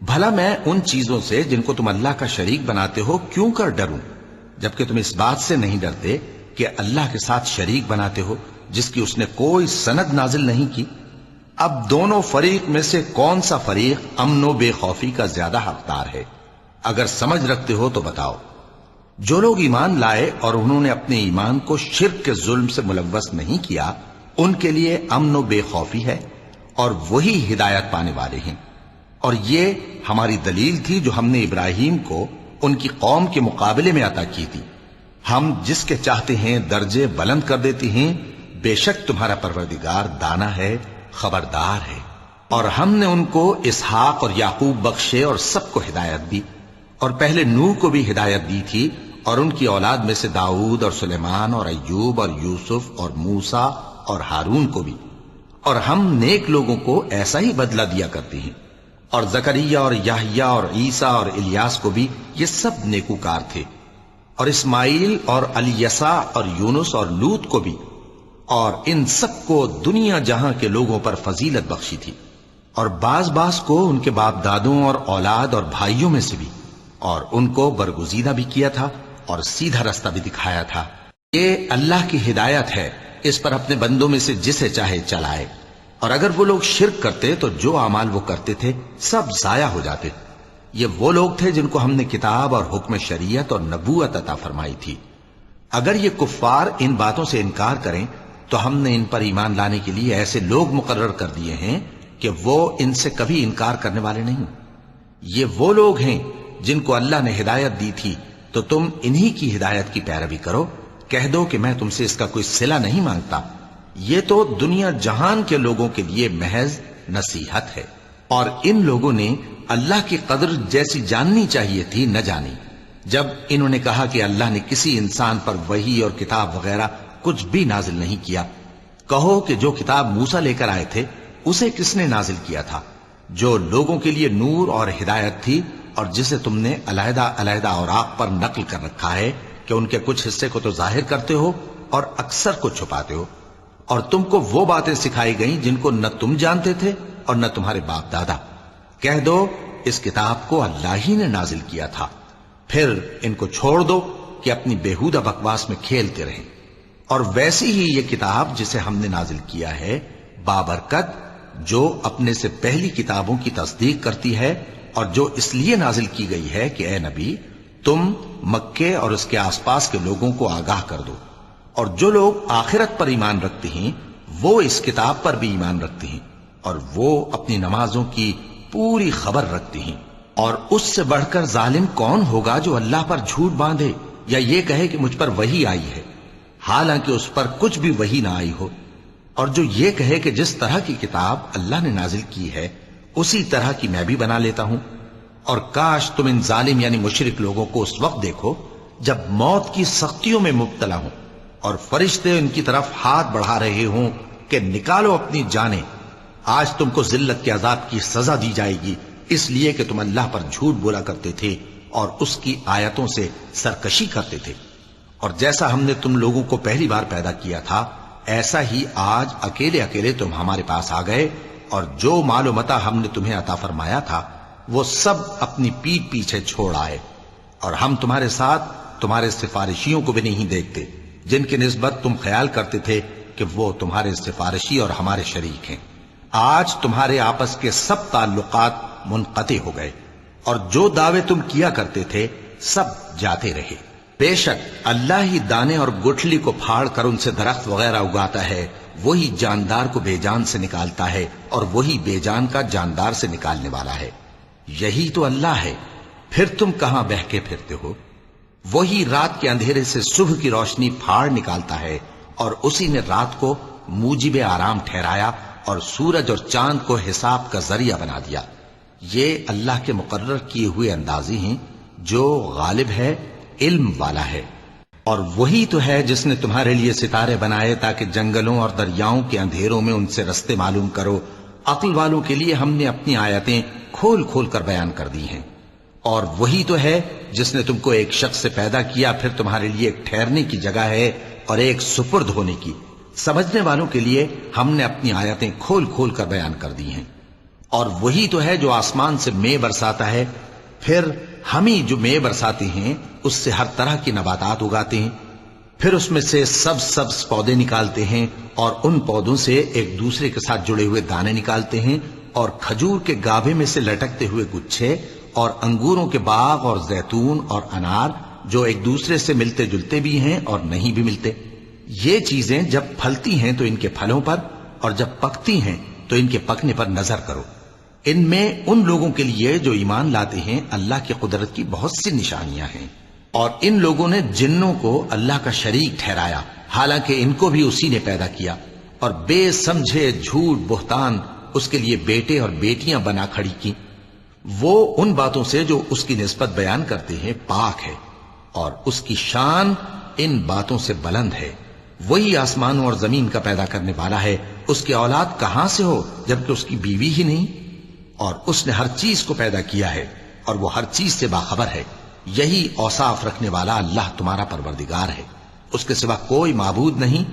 S2: بھلا میں ان چیزوں سے جن کو تم اللہ کا شریک بناتے ہو کیوں کر ڈروں، جبکہ تم اس بات سے نہیں ڈرتے کہ اللہ کے ساتھ شریک بناتے ہو جس کی اس نے کوئی سند نازل نہیں کی۔ اب دونوں فریق میں سے کون سا فریق امن و بے خوفی کا زیادہ حقدار ہے؟ اگر سمجھ رکھتے ہو تو بتاؤ۔ جو لوگ ایمان لائے اور انہوں نے اپنے ایمان کو شرک کے ظلم سے ملوث نہیں کیا، ان کے لیے امن و بے خوفی ہے، اور وہی ہدایت پانے والے ہیں۔ اور یہ ہماری دلیل تھی جو ہم نے ابراہیم کو ان کی قوم کے مقابلے میں عطا کی تھی۔ ہم جس کے چاہتے ہیں درجے بلند کر دیتے ہیں، بے شک تمہارا پروردگار دانا ہے، خبردار ہے۔ اور ہم نے ان کو اسحاق اور یعقوب بخشے اور سب کو ہدایت دی، اور پہلے نوح کو بھی ہدایت دی تھی، اور ان کی اولاد میں سے داؤد اور سلیمان اور ایوب اور یوسف اور موسیٰ اور ہارون کو بھی۔ اور ہم نیک لوگوں کو ایسا ہی بدلہ دیا کرتے ہیں۔ اور زکریا اور یحییٰ اور عیسیٰ اور الیاس کو بھی، یہ سب نیکوکار تھے۔ اور اسماعیل اور الیسع اور یونس اور لوط کو بھی، اور ان سب کو دنیا جہاں کے لوگوں پر فضیلت بخشی تھی، اور بعض بعض کو ان کے باپ دادوں اور اولاد اور بھائیوں میں سے بھی، اور ان کو برگزیدہ بھی کیا تھا اور سیدھا رستہ بھی دکھایا تھا۔ یہ اللہ کی ہدایت ہے، اس پر اپنے بندوں میں سے جسے چاہے چلائے، اور اگر وہ لوگ شرک کرتے تو جو اعمال وہ کرتے تھے سب ضائع ہو جاتے۔ یہ وہ لوگ تھے جن کو ہم نے کتاب اور حکم شریعت اور نبوت عطا فرمائی تھی۔ اگر یہ کفار ان باتوں سے انکار کریں تو ہم نے ان پر ایمان لانے کے لیے ایسے لوگ مقرر کر دیے ہیں کہ وہ ان سے کبھی انکار کرنے والے نہیں۔ یہ وہ لوگ ہیں جن کو اللہ نے ہدایت دی تھی، تو تم انہی کی ہدایت کی پیروی کرو۔ کہہ دو کہ میں تم سے اس کا کوئی صلہ نہیں مانگتا، یہ تو دنیا جہان کے لوگوں کے لیے محض نصیحت ہے۔ اور ان لوگوں نے اللہ کی قدر جیسی جاننی چاہیے تھی نہ جانی، جب انہوں نے کہا کہ اللہ نے کسی انسان پر وحی اور کتاب وغیرہ کچھ بھی نازل نہیں کیا۔ کہو کہ جو کتاب موسیٰ لے کر آئے تھے اسے کس نے نازل کیا تھا؟ جو لوگوں کے لیے نور اور ہدایت تھی، اور جسے تم نے علیحدہ علیحدہ اوراق پر نقل کر رکھا ہے کہ ان کے کچھ حصے کو تو ظاہر کرتے ہو اور اکثر کو چھپاتے ہو۔ اور تم کو وہ باتیں سکھائی گئیں جن کو نہ تم جانتے تھے اور نہ تمہارے باپ دادا۔ کہہ دو اس کتاب کو اللہ ہی نے نازل کیا تھا، پھر ان کو چھوڑ دو کہ اپنی بیہودہ بکواس میں کھیلتے رہیں۔ اور ویسی ہی یہ کتاب جسے ہم نے نازل کیا ہے بابرکت، جو اپنے سے پہلی کتابوں کی تصدیق کرتی ہے، اور جو اس لیے نازل کی گئی ہے کہ اے نبی تم مکے اور اس کے آس پاس کے لوگوں کو آگاہ کر دو، اور جو لوگ آخرت پر ایمان رکھتے ہیں وہ اس کتاب پر بھی ایمان رکھتے ہیں، اور وہ اپنی نمازوں کی پوری خبر رکھتے ہیں۔ اور اس سے بڑھ کر ظالم کون ہوگا جو اللہ پر جھوٹ باندھے یا یہ کہے کہ مجھ پر وحی آئی ہے، حالانکہ اس پر کچھ بھی وحی نہ آئی ہو، اور جو یہ کہے کہ جس طرح کی کتاب اللہ نے نازل کی ہے اسی طرح کی میں بھی بنا لیتا ہوں۔ اور کاش تم ان ظالم یعنی مشرک لوگوں کو اس وقت دیکھو جب موت کی سختیوں میں مبتلا ہوں، اور فرشتے ان کی طرف ہاتھ بڑھا رہے ہوں کہ نکالو اپنی جانیں، آج تم کو ذلت کے عذاب کی سزا دی جائے گی، اس لیے کہ تم اللہ پر جھوٹ بولا کرتے تھے اور اس کی آیتوں سے سرکشی کرتے تھے۔ اور جیسا ہم نے تم لوگوں کو پہلی بار پیدا کیا تھا ایسا ہی آج اکیلے اکیلے تم ہمارے پاس آ گئے، اور جو مال و متاع ہم نے تمہیں عطا فرمایا تھا وہ سب اپنی پیٹھ پیچھے چھوڑ آئے، اور ہم تمہارے ساتھ تمہارے سفارشیوں کو بھی نہیں دیکھتے جن کی نسبت تم خیال کرتے تھے کہ وہ تمہارے سفارشی اور ہمارے شریک ہیں۔ آج تمہارے آپس کے سب تعلقات منقطع ہو گئے، اور جو دعوے تم کیا کرتے تھے سب جاتے رہے۔ بے شک اللہ ہی دانے اور گٹھلی کو پھاڑ کر ان سے درخت وغیرہ اگاتا ہے، وہی جاندار کو بے جان سے نکالتا ہے اور وہی بے جان کا جاندار سے نکالنے والا ہے۔ یہی تو اللہ ہے، پھر تم کہاں بہکے پھرتے ہو؟ وہی رات کے اندھیرے سے صبح کی روشنی پھاڑ نکالتا ہے، اور اسی نے رات کو موجب آرام ٹھہرایا اور سورج اور چاند کو حساب کا ذریعہ بنا دیا۔ یہ اللہ کے مقرر کیے ہوئے اندازے ہیں، جو غالب ہے، علم والا ہے۔ اور وہی تو ہے جس نے تمہارے لیے ستارے بنائے تاکہ جنگلوں اور دریاؤں کے اندھیروں میں ان سے رستے معلوم کرو۔ عقل والوں کے لیے ہم نے اپنی آیتیں کھول کھول کر بیان کر دی ہیں۔ اور وہی تو ہے جس نے تم کو ایک شخص سے پیدا کیا، پھر تمہارے لیے ایک ٹھہرنے کی جگہ ہے اور ایک سپرد ہونے کی۔ سمجھنے والوں کے لیے ہم نے اپنی آیتیں کھول کھول کر بیان کر دی ہیں۔ اور وہی تو ہے جو آسمان سے مے برساتا ہے، پھر ہم ہی جو مے برساتے ہیں اس سے ہر طرح کی نباتات اگاتے ہیں، پھر اس میں سے سبز پودے نکالتے ہیں، اور ان پودوں سے ایک دوسرے کے ساتھ جڑے ہوئے دانے نکالتے ہیں، اور کھجور کے گابھے میں سے لٹکتے ہوئے گچھے، اور انگوروں کے باغ اور زیتون اور انار جو ایک دوسرے سے ملتے جلتے بھی ہیں اور نہیں بھی ملتے۔ یہ چیزیں جب پھلتی ہیں تو ان کے پھلوں پر، اور جب پکتی ہیں تو ان کے پکنے پر نظر کرو۔ ان میں ان لوگوں کے لیے جو ایمان لاتے ہیں اللہ کی قدرت کی بہت سی نشانیاں ہیں۔ اور ان لوگوں نے جنوں کو اللہ کا شریک ٹھہرایا، حالانکہ ان کو بھی اسی نے پیدا کیا، اور بے سمجھے جھوٹ بہتان اس کے لیے بیٹے اور بیٹیاں بنا کھڑی کی۔ وہ ان باتوں سے جو اس کی نسبت بیان کرتے ہیں پاک ہے، اور اس کی شان ان باتوں سے بلند ہے۔ وہی آسمانوں اور زمین کا پیدا کرنے والا ہے، اس کی اولاد کہاں سے ہو جبکہ اس کی بیوی ہی نہیں؟ اور اس نے ہر چیز کو پیدا کیا ہے، اور وہ ہر چیز سے باخبر ہے۔ یہی اوصاف رکھنے والا اللہ تمہارا پروردگار ہے، اس کے سوا کوئی معبود نہیں۔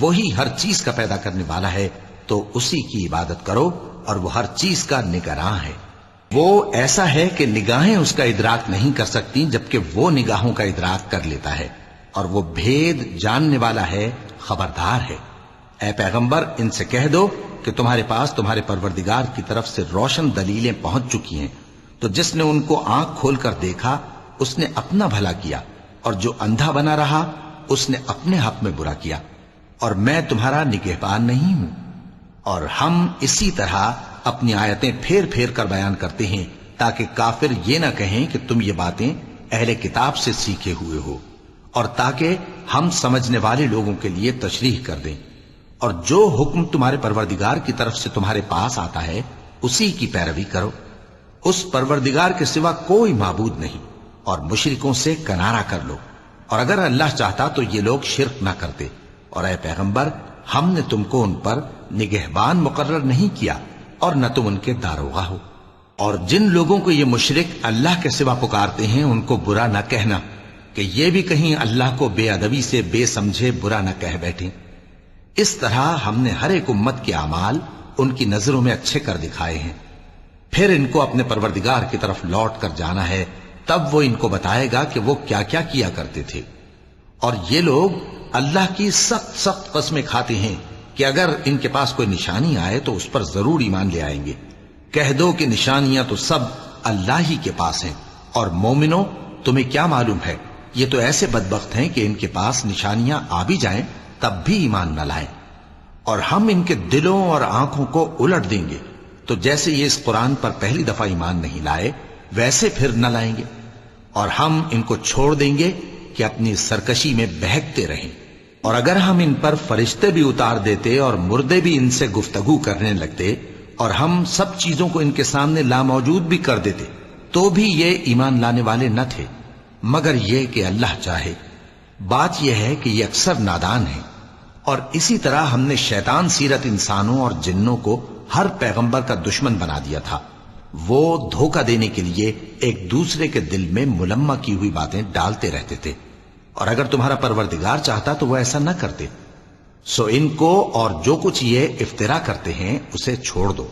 S2: وہی ہر چیز کا پیدا کرنے والا ہے، تو اسی کی عبادت کرو، اور وہ ہر چیز کا نگراں ہے۔ وہ ایسا ہے کہ نگاہیں اس کا ادراک نہیں کر سکتی، جبکہ وہ نگاہوں کا ادراک کر لیتا ہے، اور وہ بھید جاننے والا ہے، خبردار ہے۔ اے پیغمبر، ان سے کہہ دو کہ تمہارے پاس تمہارے پروردگار کی طرف سے روشن دلیلیں پہنچ چکی ہیں، تو جس نے ان کو آنکھ کھول کر دیکھا اس نے اپنا بھلا کیا، اور جو اندھا بنا رہا اس نے اپنے حق میں برا کیا، اور میں تمہارا نگہبان نہیں ہوں۔ اور ہم اسی طرح اپنی آیتیں پھیر پھیر کر بیان کرتے ہیں، تاکہ کافر یہ نہ کہیں کہ تم یہ باتیں اہل کتاب سے سیکھے ہوئے ہو، اور تاکہ ہم سمجھنے والے لوگوں کے لیے تشریح کر دیں۔ اور جو حکم تمہارے پروردگار کی طرف سے تمہارے پاس آتا ہے اسی کی پیروی کرو، اس پروردگار کے سوا کوئی معبود نہیں، اور مشرکوں سے کنارہ کر لو، اور اگر اللہ چاہتا تو یہ لوگ شرک نہ کرتے۔ اور اے پیغمبر، ہم نے تم کو ان پر نگہبان مقرر نہیں کیا، اور نہ تم ان کے داروغہ ہو۔ اور جن لوگوں کو یہ مشرک اللہ کے سوا پکارتے ہیں ان کو برا نہ کہنا، کہ یہ بھی کہیں اللہ کو بے ادبی سے بے سمجھے برا نہ کہہ بیٹھیں۔ اس طرح ہم نے ہر ایک امت کے اعمال ان کی نظروں میں اچھے کر دکھائے ہیں، پھر ان کو اپنے پروردگار کی طرف لوٹ کر جانا ہے، تب وہ ان کو بتائے گا کہ وہ کیا کیا کیا کرتے تھے۔ اور یہ لوگ اللہ کی سخت سخت قسمیں کھاتے ہیں کہ اگر ان کے پاس کوئی نشانی آئے تو اس پر ضرور ایمان لے آئیں گے۔ کہہ دو کہ نشانیاں تو سب اللہ ہی کے پاس ہیں، اور مومنوں تمہیں کیا معلوم ہے، یہ تو ایسے بدبخت ہیں کہ ان کے پاس نشانیاں آ بھی جائیں تب بھی ایمان نہ لائیں۔ اور ہم ان کے دلوں اور آنکھوں کو الٹ دیں گے، تو جیسے یہ اس قرآن پر پہلی دفعہ ایمان نہیں لائے ویسے پھر نہ لائیں گے، اور ہم ان کو چھوڑ دیں گے کہ اپنی سرکشی میں بہکتے رہیں۔ اور اگر ہم ان پر فرشتے بھی اتار دیتے اور مردے بھی ان سے گفتگو کرنے لگتے، اور ہم سب چیزوں کو ان کے سامنے لاموجود بھی کر دیتے، تو بھی یہ ایمان لانے والے نہ تھے، مگر یہ کہ اللہ چاہے۔ بات یہ ہے کہ یہ اکثر نادان ہیں۔ اور اسی طرح ہم نے شیطان سیرت انسانوں اور جنوں کو ہر پیغمبر کا دشمن بنا دیا تھا، وہ دھوکہ دینے کے لیے ایک دوسرے کے دل میں ملمہ کی ہوئی باتیں ڈالتے رہتے تھے، اور اگر تمہارا پروردگار چاہتا تو وہ ایسا نہ کرتے۔ سو ان کو اور جو کچھ یہ افترا کرتے ہیں اسے چھوڑ دو۔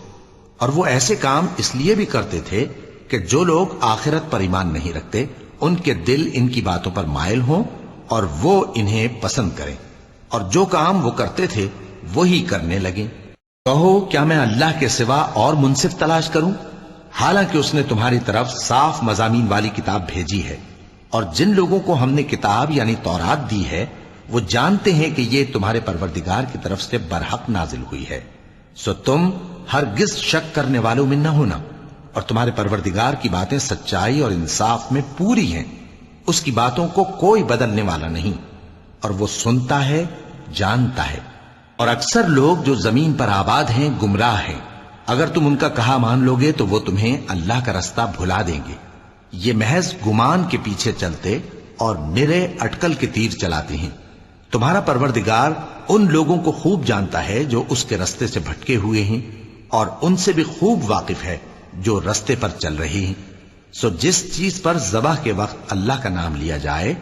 S2: اور وہ ایسے کام اس لیے بھی کرتے تھے کہ جو لوگ آخرت پر ایمان نہیں رکھتے ان کے دل ان کی باتوں پر مائل ہوں اور وہ انہیں پسند کریں، اور جو کام وہ کرتے تھے وہی کرنے لگیں۔ کہو کیا میں اللہ کے سوا اور منصف تلاش کروں، حالانکہ اس نے تمہاری طرف صاف مضامین والی کتاب بھیجی ہے، اور جن لوگوں کو ہم نے کتاب یعنی تورات دی ہے وہ جانتے ہیں کہ یہ تمہارے پروردگار کی طرف سے برحق نازل ہوئی ہے، سو تم ہرگز شک کرنے والوں میں نہ ہونا، اور تمہارے پروردگار کی باتیں سچائی اور انصاف میں پوری ہیں، اس کی باتوں کو کوئی بدلنے والا نہیں، اور وہ سنتا ہے جانتا ہے۔ اور اکثر لوگ جو زمین پر آباد ہیں گمراہ ہیں، اگر تم ان کا کہا مان لوگے تو وہ تمہیں اللہ کا رستہ بھلا دیں گے، یہ محض گمان کے پیچھے چلتے اور نرے اٹکل کے تیر چلاتے ہیں۔ تمہارا پروردگار ان لوگوں کو خوب جانتا ہے جو اس کے رستے سے بھٹکے ہوئے ہیں، اور ان سے بھی خوب واقف ہے جو رستے پر چل رہے ہیں۔ سو جس چیز پر ذبح کے وقت اللہ کا نام لیا جائے،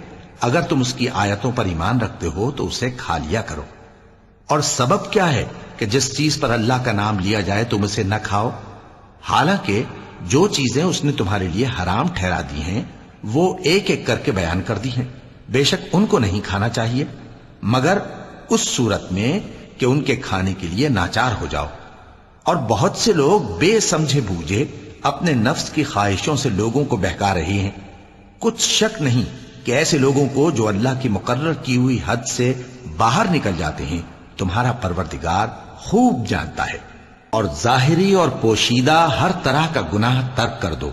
S2: اگر تم اس کی آیتوں پر ایمان رکھتے ہو تو اسے کھا لیا کرو۔ اور سبب کیا ہے کہ جس چیز پر اللہ کا نام لیا جائے تم اسے نہ کھاؤ، حالانکہ جو چیزیں اس نے تمہارے لیے حرام ٹھہرا دی ہیں وہ ایک ایک کر کے بیان کر دی ہیں، بے شک ان کو نہیں کھانا چاہیے مگر اس صورت میں کہ ان کے کھانے کے لیے ناچار ہو جاؤ۔ اور بہت سے لوگ بے سمجھے بوجھے اپنے نفس کی خواہشوں سے لوگوں کو بہکا رہے ہیں۔ کچھ شک نہیں کہ ایسے لوگوں کو جو اللہ کی مقرر کی ہوئی حد سے باہر نکل جاتے ہیں تمہارا پروردگار خوب جانتا ہے۔ اور ظاہری اور پوشیدہ ہر طرح کا گناہ ترک کر دو،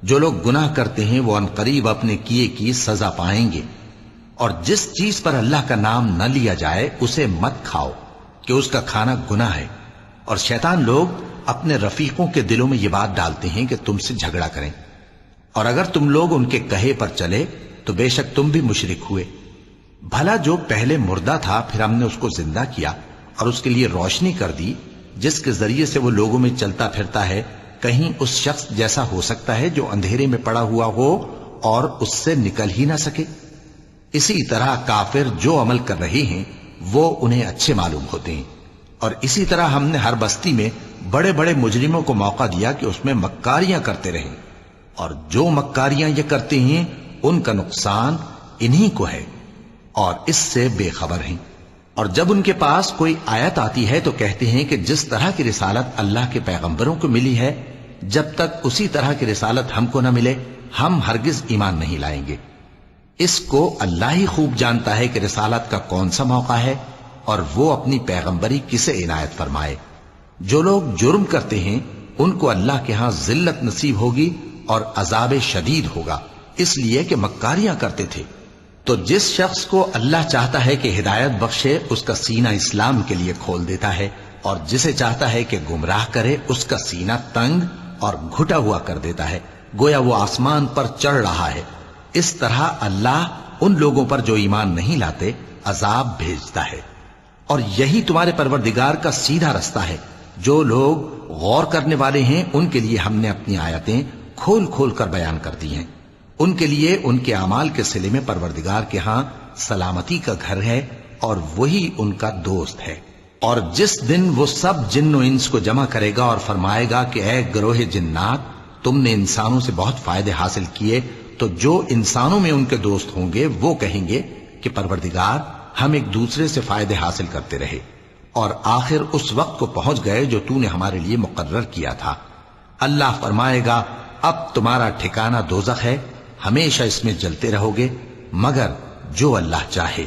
S2: جو لوگ گناہ کرتے ہیں وہ عنقریب اپنے کیے کی سزا پائیں گے۔ اور جس چیز پر اللہ کا نام نہ لیا جائے اسے مت کھاؤ کہ اس کا کھانا گناہ ہے، اور شیطان لوگ اپنے رفیقوں کے دلوں میں یہ بات ڈالتے ہیں کہ تم سے جھگڑا کریں، اور اگر تم لوگ ان کے کہے پر چلے تو بے شک تم بھی مشرک ہوئے۔ بھلا جو پہلے مردہ تھا پھر ہم نے اس کو زندہ کیا اور اس کے لیے روشنی کر دی جس کے ذریعے سے وہ لوگوں میں چلتا پھرتا ہے، کہیں اس شخص جیسا ہو سکتا ہے جو اندھیرے میں پڑا ہوا ہو اور اس سے نکل ہی نہ سکے؟ اسی طرح کافر جو عمل کر رہے ہیں وہ انہیں اچھے معلوم ہوتے ہیں۔ اور اسی طرح ہم نے ہر بستی میں بڑے بڑے مجرموں کو موقع دیا کہ اس میں مکاریاں کرتے رہیں، اور جو مکاریاں یہ کرتے ہیں ان کا نقصان انہی کو ہے اور اس سے بے خبر ہیں۔ اور جب ان کے پاس کوئی آیت آتی ہے تو کہتے ہیں کہ جس طرح کی رسالت اللہ کے پیغمبروں کو ملی ہے، جب تک اسی طرح کی رسالت ہم کو نہ ملے ہم ہرگز ایمان نہیں لائیں گے۔ اس کو اللہ ہی خوب جانتا ہے کہ رسالت کا کون سا موقع ہے اور وہ اپنی پیغمبری کسے عنایت فرمائے۔ جو لوگ جرم کرتے ہیں ان کو اللہ کے ہاں ذلت نصیب ہوگی اور عذاب شدید ہوگا، اس لیے کہ مکاریاں کرتے تھے۔ تو جس شخص کو اللہ چاہتا ہے کہ ہدایت بخشے اس کا سینہ اسلام کے لیے کھول دیتا ہے، اور جسے چاہتا ہے کہ گمراہ کرے اس کا سینہ تنگ اور گھٹا ہوا کر دیتا ہے، گویا وہ آسمان پر چڑھ رہا ہے۔ اس طرح اللہ ان لوگوں پر جو ایمان نہیں لاتے عذاب بھیجتا ہے۔ اور یہی تمہارے پروردگار کا سیدھا رستہ ہے۔ جو لوگ غور کرنے والے ہیں ان کے لیے ہم نے اپنی آیتیں کھول کھول کر بیان کر دی ہیں۔ ان کے لیے ان کے اعمال کے صلے میں پروردگار کے ہاں سلامتی کا گھر ہے اور وہی ان کا دوست ہے۔ اور جس دن وہ سب جن و انس کو جمع کرے گا اور فرمائے گا کہ اے گروہ جنات، تم نے انسانوں سے بہت فائدے حاصل کیے، تو جو انسانوں میں ان کے دوست ہوں گے وہ کہیں گے کہ پروردگار ہم ایک دوسرے سے فائدے حاصل کرتے رہے اور آخر اس وقت کو پہنچ گئے جو تو نے ہمارے لیے مقرر کیا تھا۔ اللہ فرمائے گا اب تمہارا ٹھکانہ دوزخ ہے، ہمیشہ اس میں جلتے رہو گے مگر جو اللہ چاہے،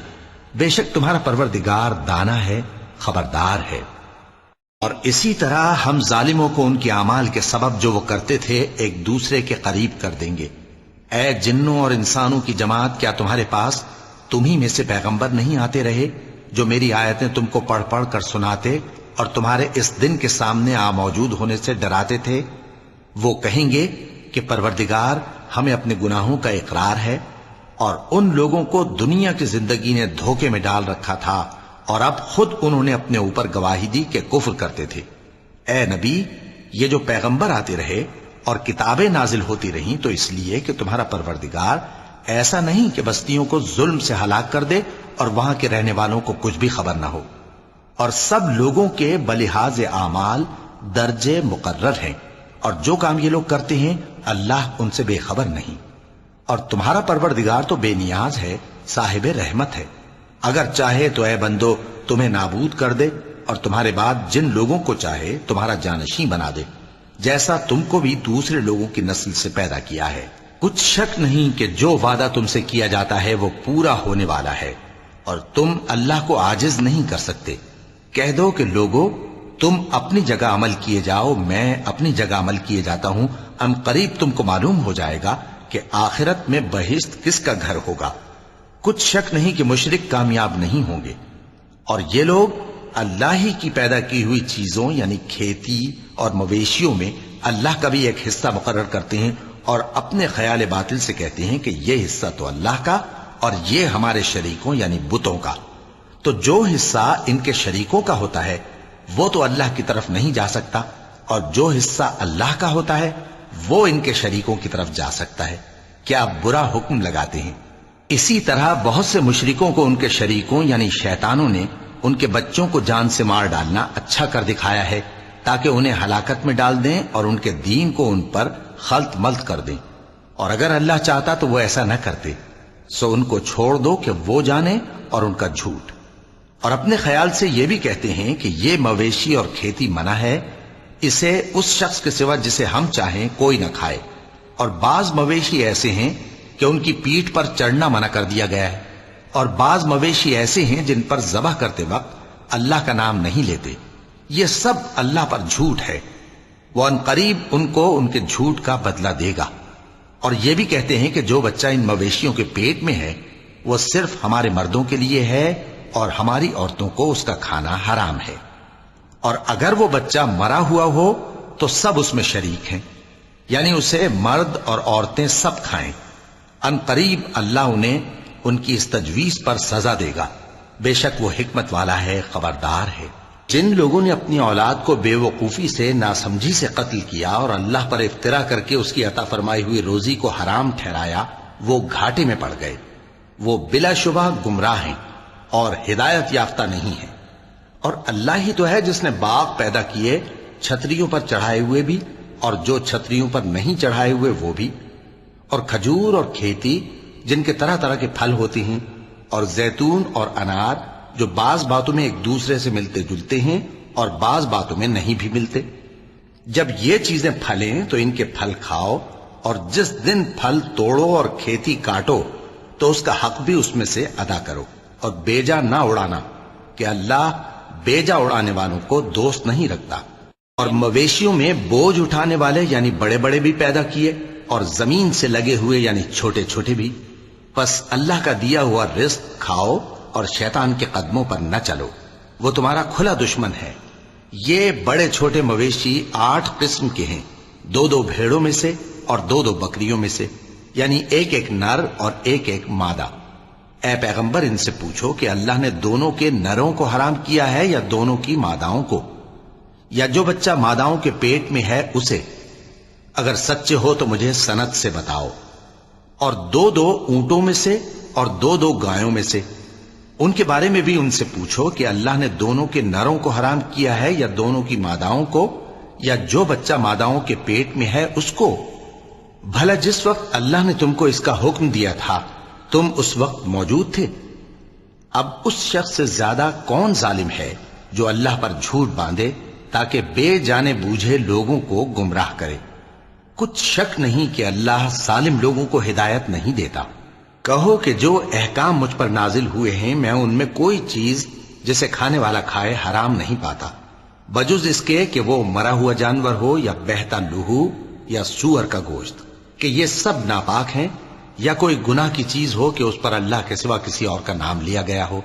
S2: بے شک تمہارا پروردگار دانا ہے، خبردار ہے۔ اور اسی طرح ہم ظالموں کو ان کے اعمال کے سبب جو وہ کرتے تھے ایک دوسرے کے قریب کر دیں گے۔ اے جنوں اور انسانوں کی جماعت، کیا تمہارے پاس تمہیں میں سے پیغمبر نہیں آتے رہے جو میری آیتیں تم کو پڑھ پڑھ کر سناتے اور تمہارے اس دن کے سامنے موجود ہونے سے ڈراتے تھے؟ وہ کہیں گے کہ پروردگار ہمیں اپنے گناہوں کا اقرار ہے، اور ان لوگوں کو دنیا کی زندگی نے دھوکے میں ڈال رکھا تھا اور اب خود انہوں نے اپنے اوپر گواہی دی کہ کفر کرتے تھے۔ اے نبی، یہ جو پیغمبر آتے رہے اور کتابیں نازل ہوتی رہیں تو اس لیے کہ تمہارا پروردگار ایسا نہیں کہ بستیوں کو ظلم سے ہلاک کر دے اور وہاں کے رہنے والوں کو کچھ بھی خبر نہ ہو، اور سب لوگوں کے بلحاظ اعمال درجے مقرر ہیں، اور جو کام یہ لوگ کرتے ہیں اللہ ان سے بے خبر نہیں۔ اور تمہارا پروردگار تو بے نیاز ہے، صاحب رحمت ہے، اگر چاہے تو اے بندو تمہیں نابود کر دے اور تمہارے بعد جن لوگوں کو چاہے تمہارا جانشین بنا دے، جیسا تم کو بھی دوسرے لوگوں کی نسل سے پیدا کیا ہے۔ کچھ شک نہیں کہ جو وعدہ تم سے کیا جاتا ہے وہ پورا ہونے والا ہے، اور تم اللہ کو عاجز نہیں کر سکتے۔ کہہ دو کہ لوگو تم اپنی جگہ عمل کیے جاؤ، میں اپنی جگہ عمل کیے جاتا ہوں، ان قریب تم کو معلوم ہو جائے گا کہ آخرت میں بہشت کس کا گھر ہوگا۔ کچھ شک نہیں کہ مشرک کامیاب نہیں ہوں گے۔ اور یہ لوگ اللہ ہی کی پیدا کی ہوئی چیزوں یعنی کھیتی اور مویشیوں میں اللہ کا بھی ایک حصہ مقرر کرتے ہیں اور اپنے خیال باطل سے کہتے ہیں کہ یہ حصہ تو اللہ کا اور یہ ہمارے شریکوں یعنی بتوں کا۔ تو جو حصہ ان کے شریکوں کا ہوتا ہے وہ تو اللہ کی طرف نہیں جا سکتا، اور جو حصہ اللہ کا ہوتا ہے وہ ان کے شریکوں کی طرف جا سکتا ہے۔ کیا برا حکم لگاتے ہیں؟ اسی طرح بہت سے مشرکوں کو ان کے شریکوں یعنی شیطانوں نے ان کے بچوں کو جان سے مار ڈالنا اچھا کر دکھایا ہے تاکہ انہیں ہلاکت میں ڈال دیں اور ان کے دین کو ان پر خلط ملط کر دیں، اور اگر اللہ چاہتا تو وہ ایسا نہ کرتے۔ سو ان کو چھوڑ دو کہ وہ جانے اور ان کا جھوٹ۔ اور اپنے خیال سے یہ بھی کہتے ہیں کہ یہ مویشی اور کھیتی منع ہے، اسے اس شخص کے سوا جسے ہم چاہیں کوئی نہ کھائے، اور بعض مویشی ایسے ہیں کہ ان کی پیٹھ پر چڑھنا منع کر دیا گیا ہے، اور بعض مویشی ایسے ہیں جن پر ذبح کرتے وقت اللہ کا نام نہیں لیتے۔ یہ سب اللہ پر جھوٹ ہے، وہ ان قریب ان کو ان کے جھوٹ کا بدلہ دے گا۔ اور یہ بھی کہتے ہیں کہ جو بچہ ان مویشیوں کے پیٹ میں ہے وہ صرف ہمارے مردوں کے لیے ہے اور ہماری عورتوں کو اس کا کھانا حرام ہے، اور اگر وہ بچہ مرا ہوا ہو تو سب اس میں شریک ہیں، یعنی اسے مرد اور عورتیں سب کھائیں۔ ان قریب اللہ انہیں ان کی اس تجویز پر سزا دے گا، بے شک وہ حکمت والا ہے، خبردار ہے۔ جن لوگوں نے اپنی اولاد کو بے وقوفی سے ناسمجھی سے قتل کیا اور اللہ پر افترا کر کے اس کی عطا فرمائی ہوئی روزی کو حرام ٹھہرایا، وہ گھاٹے میں پڑ گئے، وہ بلا شبہ گمراہ ہیں۔ اور ہدایت یافتہ نہیں ہیں۔ اور اللہ ہی تو ہے جس نے باغ پیدا کیے، چھتریوں پر چڑھائے ہوئے بھی اور جو چھتریوں پر نہیں چڑھائے ہوئے وہ بھی، اور کھجور اور کھیتی جن کے طرح طرح کے پھل ہوتے ہیں، اور زیتون اور انار جو بعض باتوں میں ایک دوسرے سے ملتے جلتے ہیں اور بعض باتوں میں نہیں بھی ملتے۔ جب یہ چیزیں پھلیں تو ان کے پھل کھاؤ، اور جس دن پھل توڑو اور کھیتی کاٹو تو اس کا حق بھی اس میں سے ادا کرو، اور بیجا نہ اڑانا کہ اللہ بیجا اڑانے والوں کو دوست نہیں رکھتا۔ اور مویشیوں میں بوجھ اٹھانے والے یعنی بڑے بڑے بھی پیدا کیے، اور زمین سے لگے ہوئے یعنی چھوٹے چھوٹے بھی۔ پس اللہ کا دیا ہوا رزق کھاؤ اور شیطان کے قدموں پر نہ چلو، وہ تمہارا کھلا دشمن ہے۔ یہ بڑے چھوٹے مویشی 8 قسم کے ہیں، 2 بھیڑوں میں سے اور 2 بکریوں میں سے، یعنی ایک نر اور ایک مادہ۔ اے پیغمبر ان سے پوچھو کہ اللہ نے دونوں کے نروں کو حرام کیا ہے یا دونوں کی ماداؤں کو، یا جو بچہ ماداؤں کے پیٹ میں ہے اسے؟ اگر سچے ہو تو مجھے سند سے بتاؤ۔ اور 2 اونٹوں میں سے اور 2 گایوں میں سے، ان کے بارے میں بھی ان سے پوچھو کہ اللہ نے دونوں کے نروں کو حرام کیا ہے یا دونوں کی ماداؤں کو، یا جو بچہ ماداؤں کے پیٹ میں ہے اس کو؟ بھلا جس وقت اللہ نے تم کو اس کا حکم دیا تھا تم اس وقت موجود تھے؟ اب اس شخص سے زیادہ کون ظالم ہے جو اللہ پر جھوٹ باندھے تاکہ بے جانے بوجھے لوگوں کو گمراہ کرے؟ کچھ شک نہیں کہ اللہ ظالم لوگوں کو ہدایت نہیں دیتا۔ کہو کہ جو احکام مجھ پر نازل ہوئے ہیں میں ان میں کوئی چیز جسے کھانے والا کھائے حرام نہیں پاتا، بجز اس کے کہ وہ مرا ہوا جانور ہو یا بہتا لہو یا سور کا گوشت، کہ یہ سب ناپاک ہیں، یا کوئی گناہ کی چیز ہو کہ اس پر اللہ کے سوا کسی اور کا نام لیا گیا ہو۔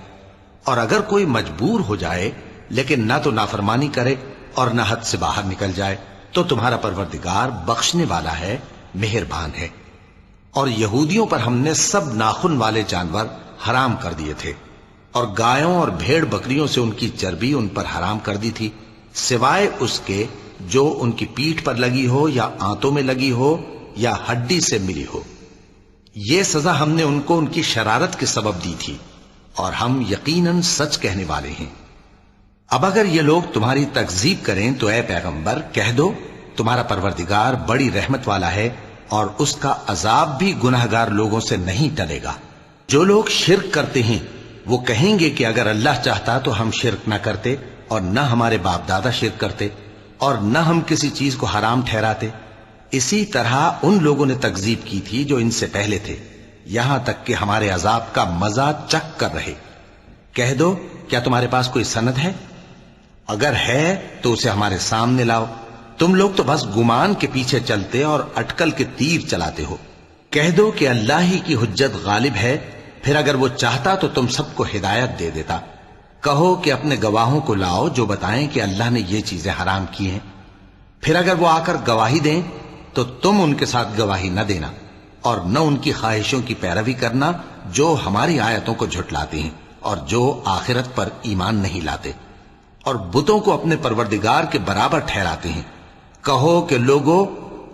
S2: اور اگر کوئی مجبور ہو جائے لیکن نہ تو نافرمانی کرے اور نہ حد سے باہر نکل جائے تو تمہارا پروردگار بخشنے والا ہے، مہربان ہے۔ اور یہودیوں پر ہم نے سب ناخن والے جانور حرام کر دیے تھے، اور گایوں اور بھیڑ بکریوں سے ان کی چربی ان پر حرام کر دی تھی، سوائے اس کے جو ان کی پیٹھ پر لگی ہو یا آنتوں میں لگی ہو یا ہڈی سے ملی ہو۔ یہ سزا ہم نے ان کو ان کی شرارت کے سبب دی تھی، اور ہم یقیناً سچ کہنے والے ہیں۔ اب اگر یہ لوگ تمہاری تکذیب کریں تو اے پیغمبر کہہ دو تمہارا پروردگار بڑی رحمت والا ہے، اور اس کا عذاب بھی گناہگار لوگوں سے نہیں ٹلے گا۔ جو لوگ شرک کرتے ہیں وہ کہیں گے کہ اگر اللہ چاہتا تو ہم شرک نہ کرتے، اور نہ ہمارے باپ دادا شرک کرتے، اور نہ ہم کسی چیز کو حرام ٹھہراتے۔ اسی طرح ان لوگوں نے تکذیب کی تھی جو ان سے پہلے تھے، یہاں تک کہ ہمارے عذاب کا مزہ چکھ کر رہے۔ کہہ دو کیا تمہارے پاس کوئی سند ہے؟ اگر ہے تو اسے ہمارے سامنے لاؤ۔ تم لوگ تو بس گمان کے پیچھے چلتے اور اٹکل کے تیر چلاتے ہو۔ کہہ دو کہ اللہ ہی کی حجت غالب ہے، پھر اگر وہ چاہتا تو تم سب کو ہدایت دے دیتا۔ کہو کہ اپنے گواہوں کو لاؤ جو بتائیں کہ اللہ نے یہ چیزیں حرام کی ہیں، پھر اگر وہ آ کر گواہی دیں تو تم ان کے ساتھ گواہی نہ دینا، اور نہ ان کی خواہشوں کی پیروی کرنا جو ہماری آیتوں کو جھٹلاتے ہیں اور جو آخرت پر ایمان نہیں لاتے، اور بتوں کو اپنے پروردگار کے برابر ٹھہراتے ہیں۔ کہو کہ لوگو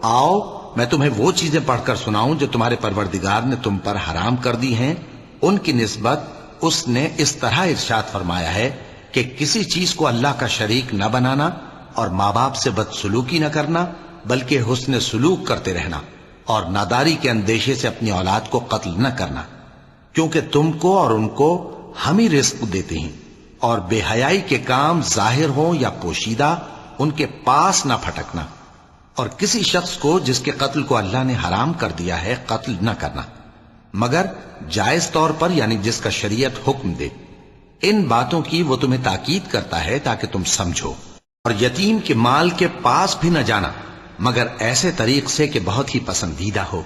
S2: آؤ میں تمہیں وہ چیزیں پڑھ کر سناؤں جو تمہارے پروردگار نے تم پر حرام کر دی ہیں۔ ان کی نسبت اس نے اس طرح ارشاد فرمایا ہے کہ کسی چیز کو اللہ کا شریک نہ بنانا، اور ماں باپ سے بدسلوکی نہ کرنا بلکہ حسن سلوک کرتے رہنا، اور ناداری کے اندیشے سے اپنی اولاد کو قتل نہ کرنا، کیونکہ تم کو اور ان کو ہم ہی رزق دیتے ہیں۔ اور بے حیائی کے کام ظاہر ہوں یا پوشیدہ ان کے پاس نہ پھٹکنا، اور کسی شخص کو جس کے قتل کو اللہ نے حرام کر دیا ہے قتل نہ کرنا، مگر جائز طور پر یعنی جس کا شریعت حکم دے۔ ان باتوں کی وہ تمہیں تاکید کرتا ہے تاکہ تم سمجھو۔ اور یتیم کے مال کے پاس بھی نہ جانا مگر ایسے طریق سے کہ بہت ہی پسندیدہ ہو،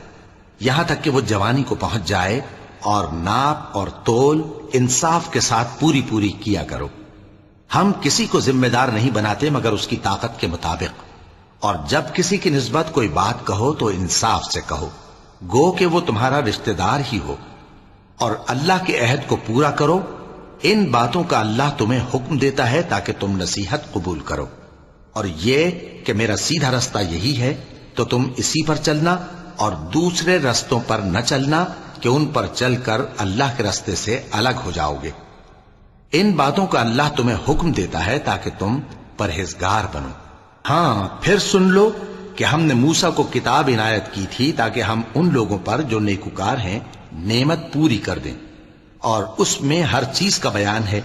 S2: یہاں تک کہ وہ جوانی کو پہنچ جائے، اور ناپ اور تول انصاف کے ساتھ پوری پوری کیا کرو۔ ہم کسی کو ذمہ دار نہیں بناتے مگر اس کی طاقت کے مطابق، اور جب کسی کی نسبت کوئی بات کہو تو انصاف سے کہو، گو کہ وہ تمہارا رشتہ دار ہی ہو، اور اللہ کے عہد کو پورا کرو۔ ان باتوں کا اللہ تمہیں حکم دیتا ہے تاکہ تم نصیحت قبول کرو، اور یہ کہ میرا سیدھا رستہ یہی ہے تو تم اسی پر چلنا، اور دوسرے رستوں پر نہ چلنا کہ ان پر چل کر اللہ کے رستے سے الگ ہو جاؤ گے۔ ان باتوں کا اللہ تمہیں حکم دیتا ہے تاکہ تم پرہیزگار بنو۔ ہاں پھر سن لو کہ ہم نے موسیٰ کو کتاب عنایت کی تھی تاکہ ہم ان لوگوں پر جو نیکوکار ہیں نعمت پوری کر دیں، اور اس میں ہر چیز کا بیان ہے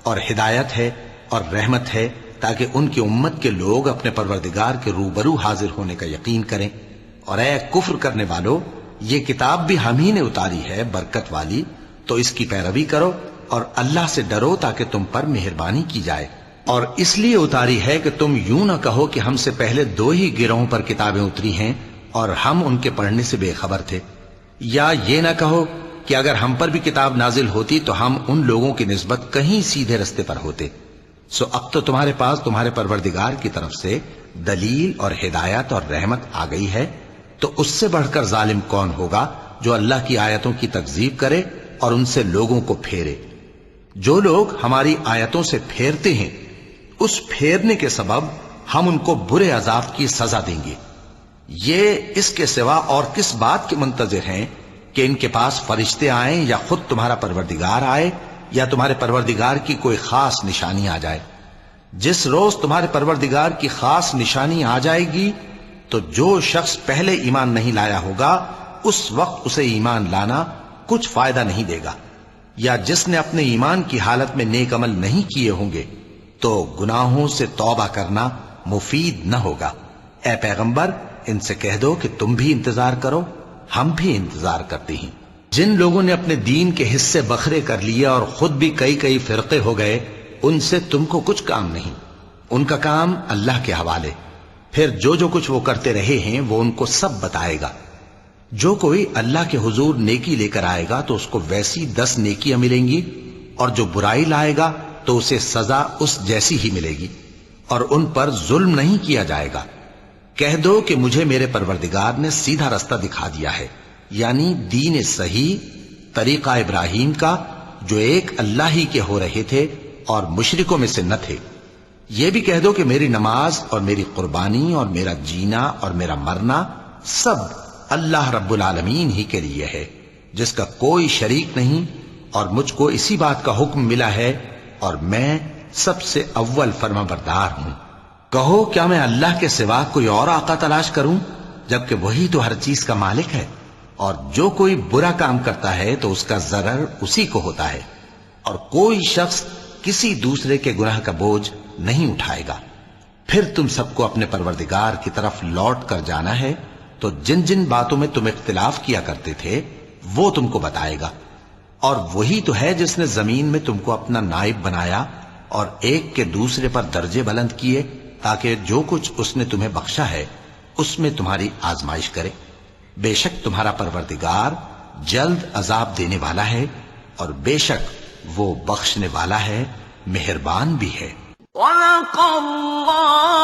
S2: اور ہدایت ہے اور رحمت ہے، تاکہ ان کی امت کے لوگ اپنے پروردگار کے روبرو حاضر ہونے کا یقین کریں۔ اور اے کفر کرنے والو، یہ کتاب بھی ہم ہی نے اتاری ہے برکت والی، تو اس کی پیروی کرو اور اللہ سے ڈرو تاکہ تم پر مہربانی کی جائے۔ اور اس لیے اتاری ہے کہ تم یوں نہ کہو کہ ہم سے پہلے 2 ہی گروہوں پر کتابیں اتری ہیں اور ہم ان کے پڑھنے سے بے خبر تھے، یا یہ نہ کہو کہ اگر ہم پر بھی کتاب نازل ہوتی تو ہم ان لوگوں کی نسبت کہیں سیدھے رستے پر ہوتے۔ سو اب تو تمہارے پاس تمہارے پروردگار کی طرف سے دلیل اور ہدایت اور رحمت آ گئی ہے، تو اس سے بڑھ کر ظالم کون ہوگا جو اللہ کی آیتوں کی تکذیب کرے اور ان سے لوگوں کو پھیرے۔ جو لوگ ہماری آیتوں سے پھیرتے ہیں، اس پھیرنے کے سبب ہم ان کو برے عذاب کی سزا دیں گے۔ یہ اس کے سوا اور کس بات کے منتظر ہیں کہ ان کے پاس فرشتے آئیں یا خود تمہارا پروردگار آئے یا تمہارے پروردگار کی کوئی خاص نشانی آ جائے؟ جس روز تمہارے پروردگار کی خاص نشانی آ جائے گی تو جو شخص پہلے ایمان نہیں لایا ہوگا اس وقت اسے ایمان لانا کچھ فائدہ نہیں دے گا، یا جس نے اپنے ایمان کی حالت میں نیک عمل نہیں کیے ہوں گے تو گناہوں سے توبہ کرنا مفید نہ ہوگا۔ اے پیغمبر، ان سے کہہ دو کہ تم بھی انتظار کرو، ہم بھی انتظار کرتے ہیں۔ جن لوگوں نے اپنے دین کے حصے بکھرے کر لیے اور خود بھی کئی فرقے ہو گئے، ان سے تم کو کچھ کام نہیں، ان کا کام اللہ کے حوالے۔ پھر جو کچھ وہ کرتے رہے ہیں وہ ان کو سب بتائے گا۔ جو کوئی اللہ کے حضور نیکی لے کر آئے گا تو اس کو ویسی 10 نیکیاں ملیں گی، اور جو برائی لائے گا تو اسے سزا اس جیسی ہی ملے گی، اور ان پر ظلم نہیں کیا جائے گا۔ کہہ دو کہ مجھے میرے پروردگار نے سیدھا رستہ دکھا دیا ہے، یعنی دین صحیح، طریقہ ابراہیم کا، جو ایک اللہ ہی کے ہو رہے تھے اور مشرکوں میں سے نہ تھے۔ یہ بھی کہہ دو کہ میری نماز اور میری قربانی اور میرا جینا اور میرا مرنا سب اللہ رب العالمین ہی کے لیے ہے، جس کا کوئی شریک نہیں، اور مجھ کو اسی بات کا حکم ملا ہے اور میں سب سے اول فرما بردار ہوں۔ کہو کیا میں اللہ کے سوا کوئی اور آقا تلاش کروں، جبکہ وہی تو ہر چیز کا مالک ہے؟ اور جو کوئی برا کام کرتا ہے تو اس کا ضرر اسی کو ہوتا ہے، اور کوئی شخص کسی دوسرے کے گناہ کا بوجھ نہیں اٹھائے گا۔ پھر تم سب کو اپنے پروردگار کی طرف لوٹ کر جانا ہے، تو جن جن باتوں میں تم اختلاف کیا کرتے تھے وہ تم کو بتائے گا۔ اور وہی تو ہے جس نے زمین میں تم کو اپنا نائب بنایا اور ایک کے دوسرے پر درجے بلند کیے، تاکہ جو کچھ اس نے تمہیں بخشا ہے اس میں تمہاری آزمائش کرے۔ بے شک تمہارا پروردگار جلد عذاب دینے والا ہے، اور بے شک وہ بخشنے والا ہے، مہربان بھی ہے۔
S3: وَلَقَ اللَّهُ